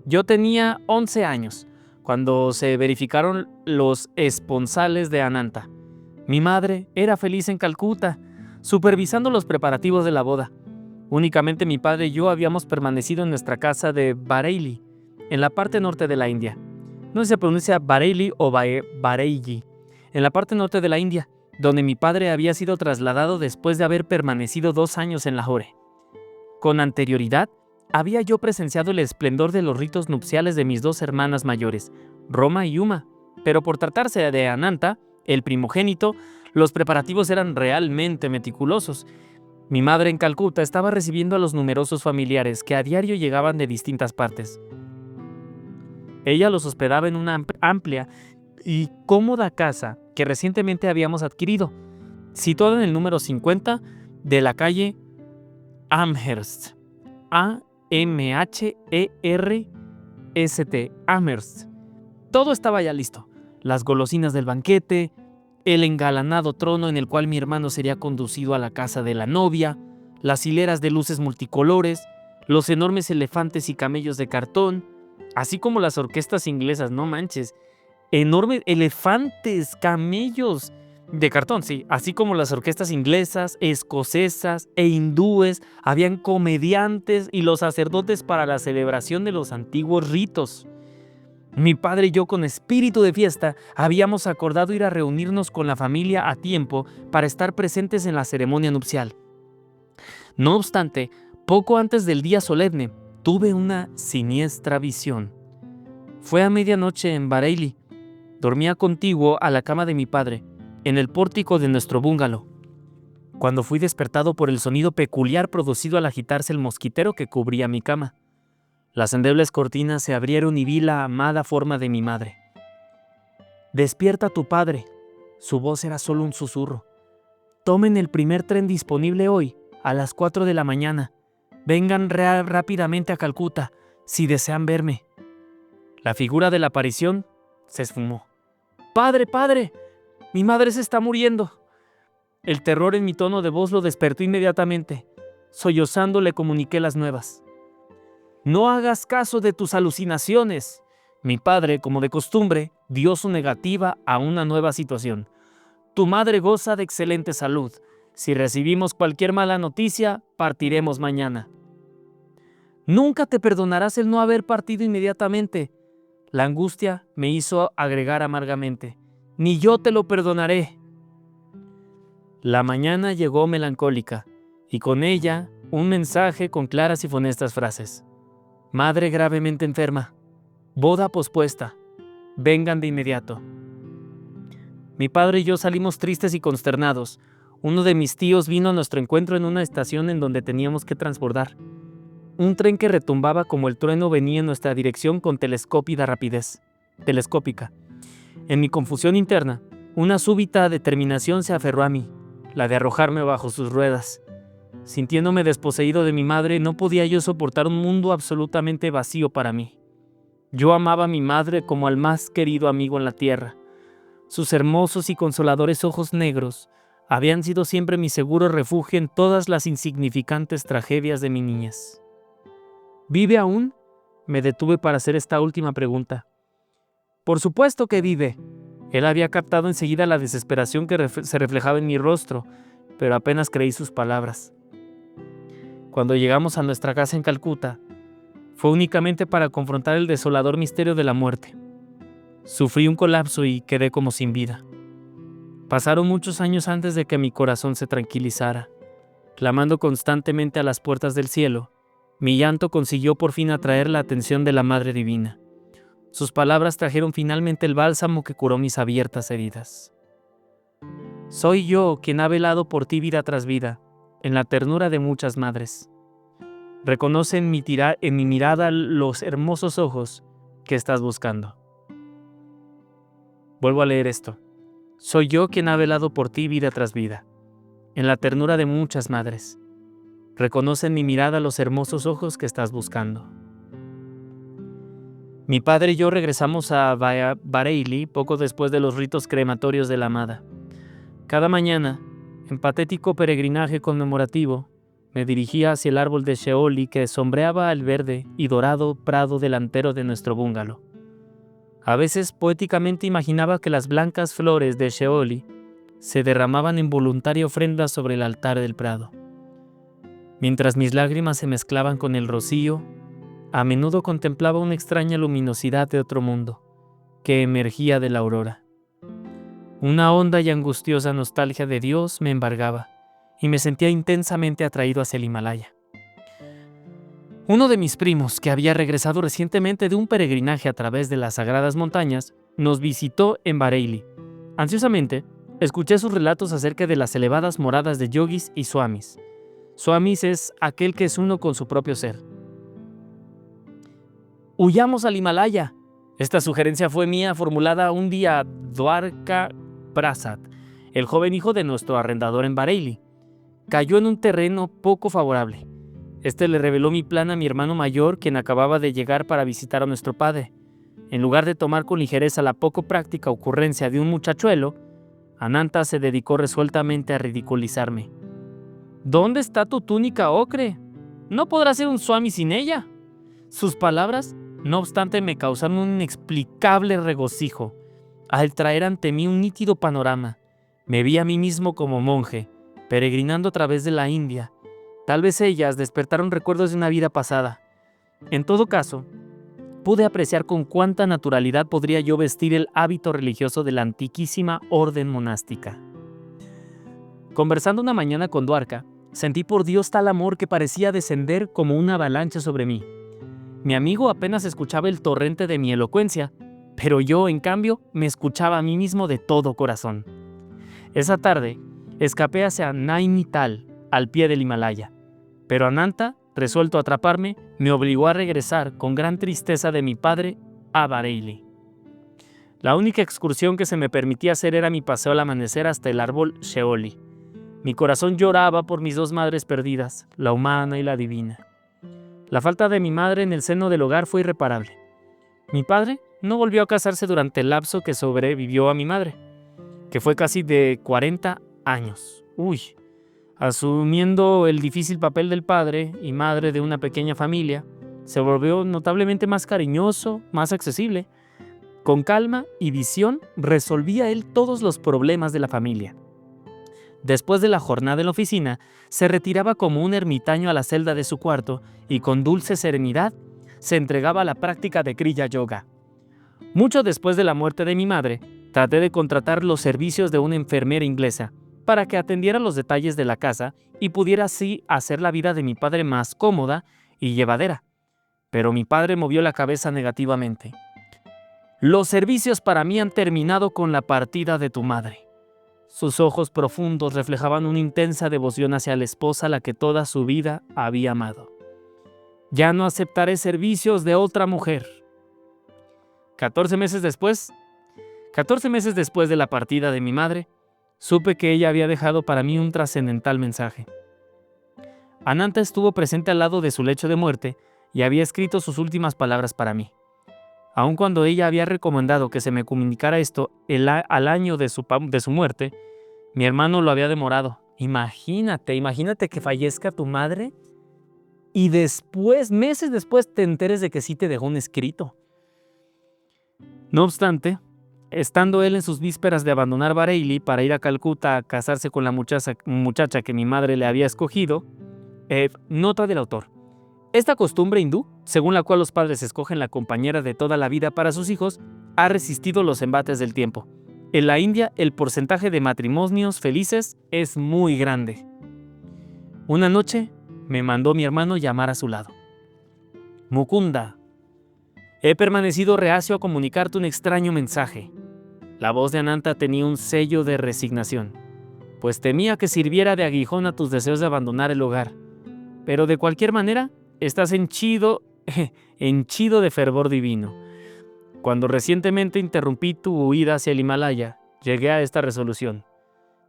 Yo tenía 11 años, cuando se verificaron los esponsales de Ananta. Mi madre era feliz en Calcuta, supervisando los preparativos de la boda. Únicamente mi padre y yo habíamos permanecido en nuestra casa de Bareilly, en la parte norte de la India. No se pronuncia Bareilly o Bareilly, en la parte norte de la India, donde mi padre había sido trasladado después de haber permanecido 2 años en Lahore. Con anterioridad, había yo presenciado el esplendor de los ritos nupciales de mis 2 hermanas mayores, Roma y Uma, pero por tratarse de Ananta, el primogénito, los preparativos eran realmente meticulosos. Mi madre en Calcuta estaba recibiendo a los numerosos familiares que a diario llegaban de distintas partes. Ella los hospedaba en una amplia y cómoda casa que recientemente habíamos adquirido, situada en el número 50 de la calle Amherst, A-M-H-E-R-S-T, Amherst. Todo estaba ya listo: las golosinas del banquete, el engalanado trono en el cual mi hermano sería conducido a la casa de la novia, las hileras de luces multicolores, los enormes elefantes y camellos de cartón, así como las orquestas inglesas, no manches, enormes elefantes, camellos de cartón, sí, así como las orquestas inglesas, escocesas e hindúes. Habían comediantes y los sacerdotes para la celebración de los antiguos ritos. Mi padre y yo, con espíritu de fiesta, habíamos acordado ir a reunirnos con la familia a tiempo para estar presentes en la ceremonia nupcial. No obstante, poco antes del día solemne, tuve una siniestra visión. Fue a medianoche en Bareilly. Dormía contiguo a la cama de mi padre, en el pórtico de nuestro bungalow. cuando fui despertado por el sonido peculiar producido al agitarse el mosquitero que cubría mi cama. Las endebles cortinas se abrieron y vi la amada forma de mi madre. «Despierta a tu padre». Su voz era solo un susurro. «Tomen el primer tren disponible hoy, a las 4 de la mañana. Vengan rápidamente a Calcuta, si desean verme». La figura de la aparición se esfumó. «¡Padre, padre! Mi madre se está muriendo». El terror en mi tono de voz lo despertó inmediatamente. Sollozando le comuniqué las nuevas. «No hagas caso de tus alucinaciones». Mi padre, como de costumbre, dio su negativa a una nueva situación. «Tu madre goza de excelente salud. Si recibimos cualquier mala noticia, partiremos mañana». «Nunca te perdonarás el no haber partido inmediatamente». La angustia me hizo agregar amargamente. «Ni yo te lo perdonaré». La mañana llegó melancólica, y con ella un mensaje con claras y funestas frases. «Madre gravemente enferma. Boda pospuesta. Vengan de inmediato». Mi padre y yo salimos tristes y consternados. Uno de mis tíos vino a nuestro encuentro en una estación en donde teníamos que transbordar. Un tren que retumbaba como el trueno venía en nuestra dirección con telescópica rapidez. En mi confusión interna, una súbita determinación se aferró a mí, la de arrojarme bajo sus ruedas. Sintiéndome desposeído de mi madre, no podía yo soportar un mundo absolutamente vacío para mí. Yo amaba a mi madre como al más querido amigo en la tierra. Sus hermosos y consoladores ojos negros habían sido siempre mi seguro refugio en todas las insignificantes tragedias de mi niñez. ¿Vive aún?, me detuve para hacer esta última pregunta. Por supuesto que vive. Él había captado enseguida la desesperación que se reflejaba en mi rostro, pero apenas creí sus palabras. Cuando llegamos a nuestra casa en Calcuta, fue únicamente para confrontar el desolador misterio de la muerte. Sufrí un colapso y quedé como sin vida. Pasaron muchos años antes de que mi corazón se tranquilizara. Clamando constantemente a las puertas del cielo, mi llanto consiguió por fin atraer la atención de la Madre Divina. Sus palabras trajeron finalmente el bálsamo que curó mis abiertas heridas. Soy yo quien ha velado por ti vida tras vida, en la ternura de muchas madres. Reconoce en mi mirada los hermosos ojos que estás buscando. Vuelvo a leer esto. Soy yo quien ha velado por ti vida tras vida, en la ternura de muchas madres. Reconoce en mi mirada los hermosos ojos que estás buscando. Mi padre y yo regresamos a Bareilly poco después de los ritos crematorios de la amada. Cada mañana, en patético peregrinaje conmemorativo, me dirigía hacia el árbol de Sheoli que sombreaba el verde y dorado prado delantero de nuestro bungalow. A veces poéticamente imaginaba que las blancas flores de Sheoli se derramaban en voluntaria ofrenda sobre el altar del prado. Mientras mis lágrimas se mezclaban con el rocío, a menudo contemplaba una extraña luminosidad de otro mundo, que emergía de la aurora. Una honda y angustiosa nostalgia de Dios me embargaba, y me sentía intensamente atraído hacia el Himalaya. Uno de mis primos, que había regresado recientemente de un peregrinaje a través de las sagradas montañas, nos visitó en Bareilly. Ansiosamente, escuché sus relatos acerca de las elevadas moradas de yogis y swamis. Swamis es aquel que es uno con su propio ser. «Huyamos al Himalaya». Esta sugerencia fue mía, formulada un día a Dwarka Prasad, el joven hijo de nuestro arrendador en Bareilly. Cayó en un terreno poco favorable. Este le reveló mi plan a mi hermano mayor, quien acababa de llegar para visitar a nuestro padre. En lugar de tomar con ligereza la poco práctica ocurrencia de un muchachuelo, Ananta se dedicó resueltamente a ridiculizarme. «¿Dónde está tu túnica ocre? No podrás ser un swami sin ella». Sus palabras, no obstante, me causaron un inexplicable regocijo. Al traer ante mí un nítido panorama, me vi a mí mismo como monje, peregrinando a través de la India. Tal vez ellas despertaron recuerdos de una vida pasada. En todo caso, pude apreciar con cuánta naturalidad podría yo vestir el hábito religioso de la antiquísima orden monástica. Conversando una mañana con Dwarka, sentí por Dios tal amor que parecía descender como una avalancha sobre mí. Mi amigo apenas escuchaba el torrente de mi elocuencia, pero yo, en cambio, me escuchaba a mí mismo de todo corazón. Esa tarde, escapé hacia Nainital, al pie del Himalaya. Pero Ananta, resuelto a atraparme, me obligó a regresar con gran tristeza de mi padre a Bareilly. La única excursión que se me permitía hacer era mi paseo al amanecer hasta el árbol Sheoli. Mi corazón lloraba por mis dos madres perdidas, la humana y la divina. La falta de mi madre en el seno del hogar fue irreparable. Mi padre no volvió a casarse durante el lapso que sobrevivió a mi madre, que fue casi de 40 años. Asumiendo el difícil papel del padre y madre de una pequeña familia, se volvió notablemente más cariñoso, más accesible. Con calma y visión resolvía él todos los problemas de la familia. Después de la jornada en la oficina, se retiraba como un ermitaño a la celda de su cuarto y con dulce serenidad se entregaba a la práctica de Kriya Yoga. Mucho después de la muerte de mi madre, traté de contratar los servicios de una enfermera inglesa para que atendiera los detalles de la casa y pudiera así hacer la vida de mi padre más cómoda y llevadera. Pero mi padre movió la cabeza negativamente. Los servicios para mí han terminado con la partida de tu madre. Sus ojos profundos reflejaban una intensa devoción hacia la esposa a la que toda su vida había amado. Ya no aceptaré servicios de otra mujer. 14 meses después de la partida de mi madre, supe que ella había dejado para mí un trascendental mensaje. Ananta estuvo presente al lado de su lecho de muerte y había escrito sus últimas palabras para mí. Aun cuando ella había recomendado que se me comunicara esto al año de su muerte, mi hermano lo había demorado. Imagínate que fallezca tu madre y meses después, te enteres de que sí te dejó un escrito. No obstante, estando él en sus vísperas de abandonar Bareilly para ir a Calcuta a casarse con la muchacha que mi madre le había escogido, nota del autor. Esta costumbre hindú, según la cual los padres escogen la compañera de toda la vida para sus hijos, ha resistido los embates del tiempo. En la India, el porcentaje de matrimonios felices es muy grande. Una noche, me mandó mi hermano llamar a su lado. Mukunda, he permanecido reacio a comunicarte un extraño mensaje. La voz de Ananta tenía un sello de resignación, pues temía que sirviera de aguijón a tus deseos de abandonar el hogar. Pero de cualquier manera, estás henchido de fervor divino. Cuando recientemente interrumpí tu huida hacia el Himalaya, llegué a esta resolución.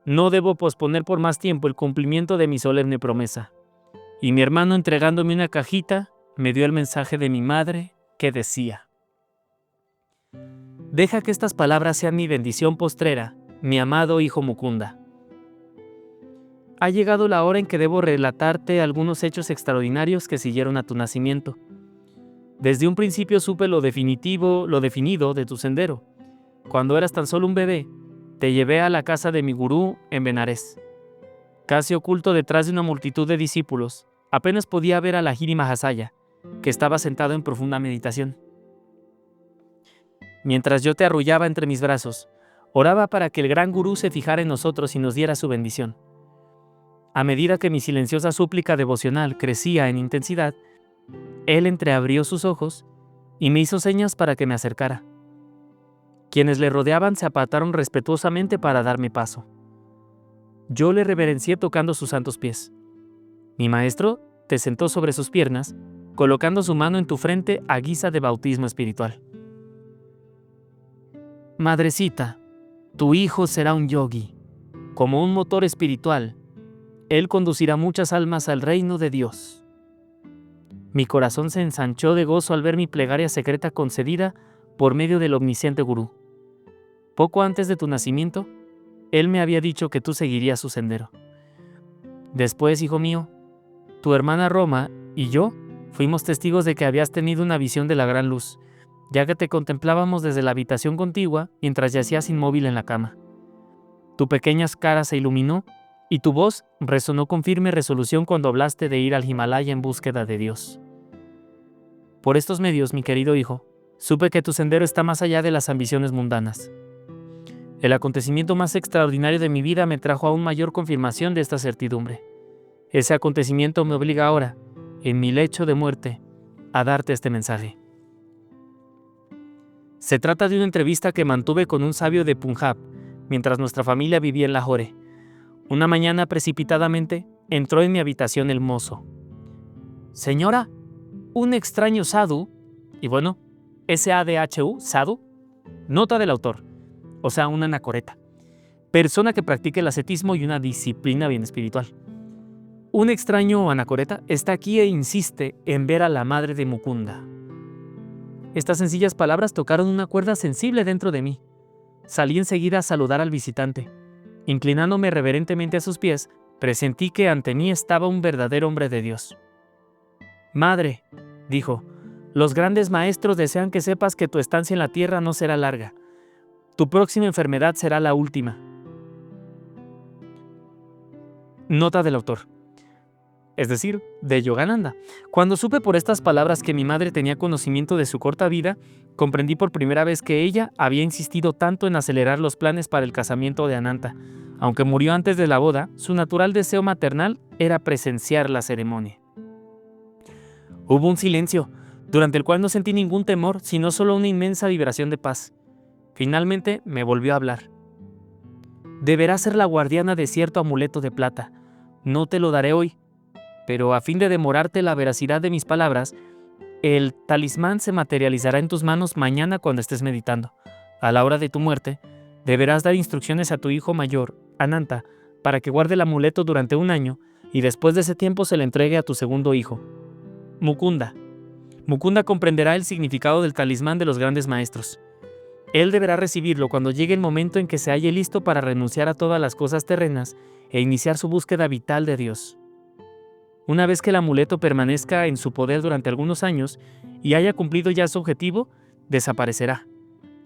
No debo posponer por más tiempo el cumplimiento de mi solemne promesa. Y mi hermano, entregándome una cajita, me dio el mensaje de mi madre que decía: deja que estas palabras sean mi bendición postrera, mi amado hijo Mukunda. Ha llegado la hora en que debo relatarte algunos hechos extraordinarios que siguieron a tu nacimiento. Desde un principio supe lo definido de tu sendero. Cuando eras tan solo un bebé, te llevé a la casa de mi gurú en Benares. Casi oculto detrás de una multitud de discípulos, apenas podía ver a Lahiri Mahasaya, que estaba sentado en profunda meditación. Mientras yo te arrullaba entre mis brazos, oraba para que el gran gurú se fijara en nosotros y nos diera su bendición. A medida que mi silenciosa súplica devocional crecía en intensidad, él entreabrió sus ojos y me hizo señas para que me acercara. Quienes le rodeaban se apartaron respetuosamente para darme paso. Yo le reverencié tocando sus santos pies. Mi maestro te sentó sobre sus piernas, colocando su mano en tu frente a guisa de bautismo espiritual. Madrecita, tu hijo será un yogi. Como un motor espiritual, él conducirá muchas almas al reino de Dios. Mi corazón se ensanchó de gozo al ver mi plegaria secreta concedida por medio del omnisciente gurú. Poco antes de tu nacimiento, él me había dicho que tú seguirías su sendero. Después, hijo mío, tu hermana Roma y yo fuimos testigos de que habías tenido una visión de la gran luz, ya que te contemplábamos desde la habitación contigua mientras yacías inmóvil en la cama. Tu pequeña cara se iluminó y tu voz resonó con firme resolución cuando hablaste de ir al Himalaya en búsqueda de Dios. Por estos medios, mi querido hijo, supe que tu sendero está más allá de las ambiciones mundanas. El acontecimiento más extraordinario de mi vida me trajo aún mayor confirmación de esta certidumbre. Ese acontecimiento me obliga ahora, en mi lecho de muerte, a darte este mensaje. Se trata de una entrevista que mantuve con un sabio de Punjab, mientras nuestra familia vivía en Lahore. Una mañana, precipitadamente, entró en mi habitación el mozo. «Señora, un extraño sadhu», y bueno, S-A-D-H-U, sadhu, nota del autor, o sea, una anacoreta, persona que practica el ascetismo y una disciplina bien espiritual. Un extraño anacoreta está aquí e insiste en ver a la madre de Mukunda. Estas sencillas palabras tocaron una cuerda sensible dentro de mí. Salí enseguida a saludar al visitante. Inclinándome reverentemente a sus pies, presentí que ante mí estaba un verdadero hombre de Dios. «Madre», dijo, «los grandes maestros desean que sepas que tu estancia en la tierra no será larga. Tu próxima enfermedad será la última». Nota del autor, es decir, de Yogananda. Cuando supe por estas palabras que mi madre tenía conocimiento de su corta vida, comprendí por primera vez que ella había insistido tanto en acelerar los planes para el casamiento de Ananta. Aunque murió antes de la boda, su natural deseo maternal era presenciar la ceremonia. Hubo un silencio, durante el cual no sentí ningún temor, sino solo una inmensa vibración de paz. Finalmente me volvió a hablar. «Deberás ser la guardiana de cierto amuleto de plata. No te lo daré hoy, pero a fin de demorarte la veracidad de mis palabras, el talismán se materializará en tus manos mañana cuando estés meditando. A la hora de tu muerte, deberás dar instrucciones a tu hijo mayor, Ananta, para que guarde el amuleto durante 1 año y después de ese tiempo se le entregue a tu segundo hijo, Mukunda. Mukunda comprenderá el significado del talismán de los grandes maestros. Él deberá recibirlo cuando llegue el momento en que se halle listo para renunciar a todas las cosas terrenas e iniciar su búsqueda vital de Dios. Una vez que el amuleto permanezca en su poder durante algunos años y haya cumplido ya su objetivo, desaparecerá,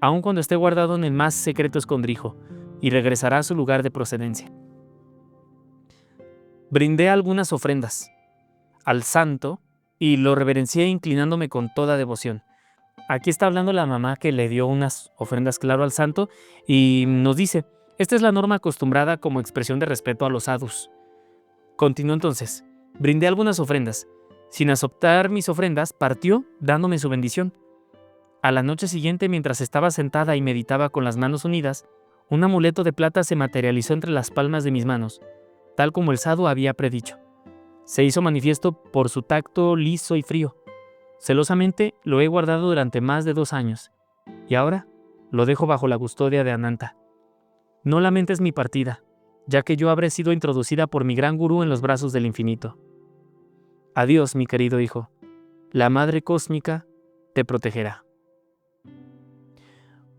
aun cuando esté guardado en el más secreto escondrijo, y regresará a su lugar de procedencia. Brindé algunas ofrendas al santo y lo reverencié inclinándome con toda devoción. Aquí está hablando la mamá que le dio unas ofrendas, claro, al santo, y nos dice, esta es la norma acostumbrada como expresión de respeto a los sadhus. Continuó entonces, brindé algunas ofrendas. Sin aceptar mis ofrendas, partió dándome su bendición. A la noche siguiente, mientras estaba sentada y meditaba con las manos unidas, un amuleto de plata se materializó entre las palmas de mis manos, tal como el sadhu había predicho. Se hizo manifiesto por su tacto liso y frío. Celosamente lo he guardado durante más de 2 años, y ahora lo dejo bajo la custodia de Ananta. No lamentes mi partida, ya que yo habré sido introducida por mi gran gurú en los brazos del infinito. Adiós, mi querido hijo. La Madre Cósmica te protegerá.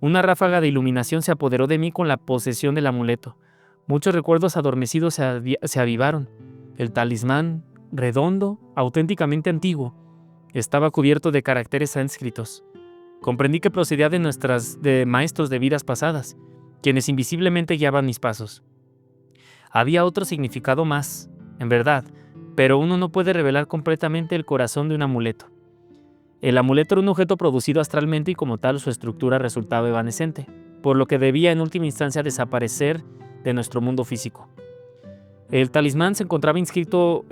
Una ráfaga de iluminación se apoderó de mí con la posesión del amuleto. Muchos recuerdos adormecidos se avivaron. El talismán, redondo, auténticamente antiguo, estaba cubierto de caracteres sánscritos. Comprendí que procedía de maestros de vidas pasadas, quienes invisiblemente guiaban mis pasos. Había otro significado más, en verdad, pero uno no puede revelar completamente el corazón de un amuleto. El amuleto era un objeto producido astralmente y como tal su estructura resultaba evanescente, por lo que debía en última instancia desaparecer de nuestro mundo físico. En el talismán se encontraba inscrito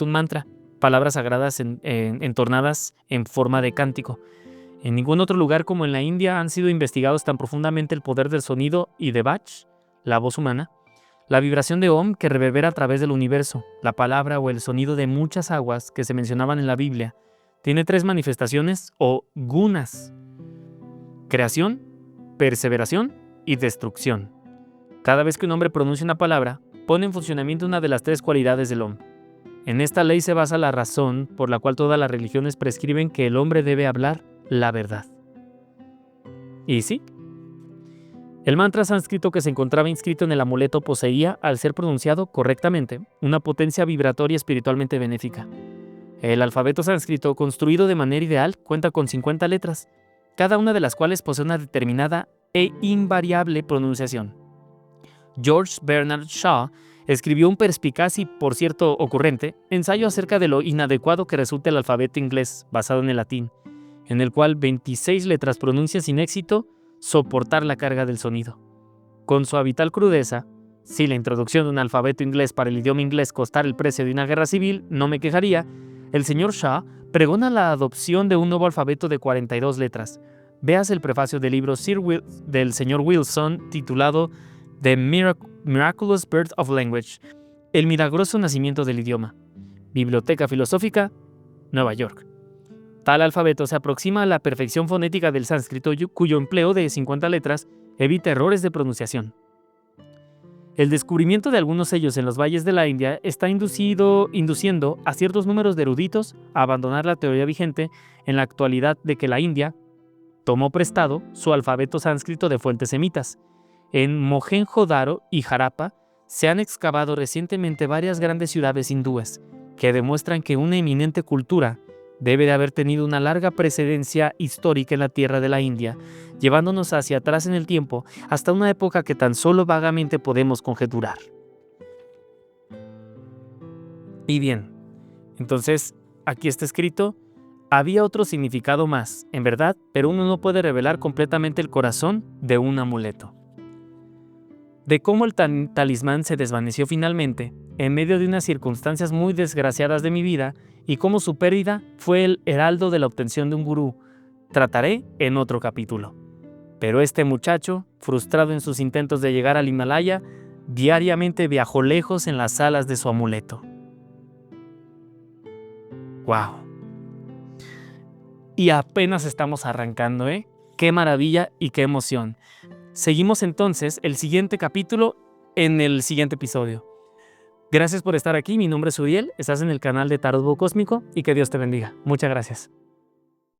un mantra, palabras sagradas entornadas en forma de cántico. En ningún otro lugar como en la India han sido investigados tan profundamente el poder del sonido y de Bach, la voz humana, la vibración de Om que reverbera a través del universo, la palabra o el sonido de muchas aguas que se mencionaban en la Biblia. Tiene 3 manifestaciones o gunas: creación, perseveración y destrucción. Cada vez que un hombre pronuncia una palabra, pone en funcionamiento una de las 3 cualidades del Om. En esta ley se basa la razón por la cual todas las religiones prescriben que el hombre debe hablar la verdad. Y sí, el mantra sánscrito que se encontraba inscrito en el amuleto poseía, al ser pronunciado correctamente, una potencia vibratoria espiritualmente benéfica. El alfabeto sánscrito, construido de manera ideal, cuenta con 50 letras, cada una de las cuales posee una determinada e invariable pronunciación. George Bernard Shaw escribió un perspicaz y, por cierto, ocurrente ensayo acerca de lo inadecuado que resulta el alfabeto inglés, basado en el latín, en el cual 26 letras pronuncian sin éxito soportar la carga del sonido. Con su habitual crudeza, si la introducción de un alfabeto inglés para el idioma inglés costara el precio de una guerra civil, no me quejaría, el señor Shaw pregona la adopción de un nuevo alfabeto de 42 letras. Veas el prefacio del libro del señor Wilson titulado The Miraculous Birth of Language, El milagroso nacimiento del idioma. Biblioteca Filosófica, Nueva York. Tal alfabeto se aproxima a la perfección fonética del sánscrito, cuyo empleo de 50 letras evita errores de pronunciación. El descubrimiento de algunos sellos en los valles de la India está induciendo a ciertos números de eruditos a abandonar la teoría vigente en la actualidad de que la India tomó prestado su alfabeto sánscrito de fuentes semitas. En Mohenjo-Daro y Harappa se han excavado recientemente varias grandes ciudades hindúes que demuestran que una eminente cultura debe de haber tenido una larga precedencia histórica en la tierra de la India, llevándonos hacia atrás en el tiempo hasta una época que tan solo vagamente podemos conjeturar. Y bien, entonces aquí está escrito, había otro significado más, en verdad, pero uno no puede revelar completamente el corazón de un amuleto. De cómo el talismán se desvaneció finalmente, en medio de unas circunstancias muy desgraciadas de mi vida, y cómo su pérdida fue el heraldo de la obtención de un gurú, trataré en otro capítulo. Pero este muchacho, frustrado en sus intentos de llegar al Himalaya, diariamente viajó lejos en las alas de su amuleto. ¡Wow! Y apenas estamos arrancando, ¿eh? ¡Qué maravilla y qué emoción! Seguimos entonces el siguiente capítulo en el siguiente episodio. Gracias por estar aquí, mi nombre es Uriel, estás en el canal de Tarot Búho Cósmico y que Dios te bendiga. Muchas gracias.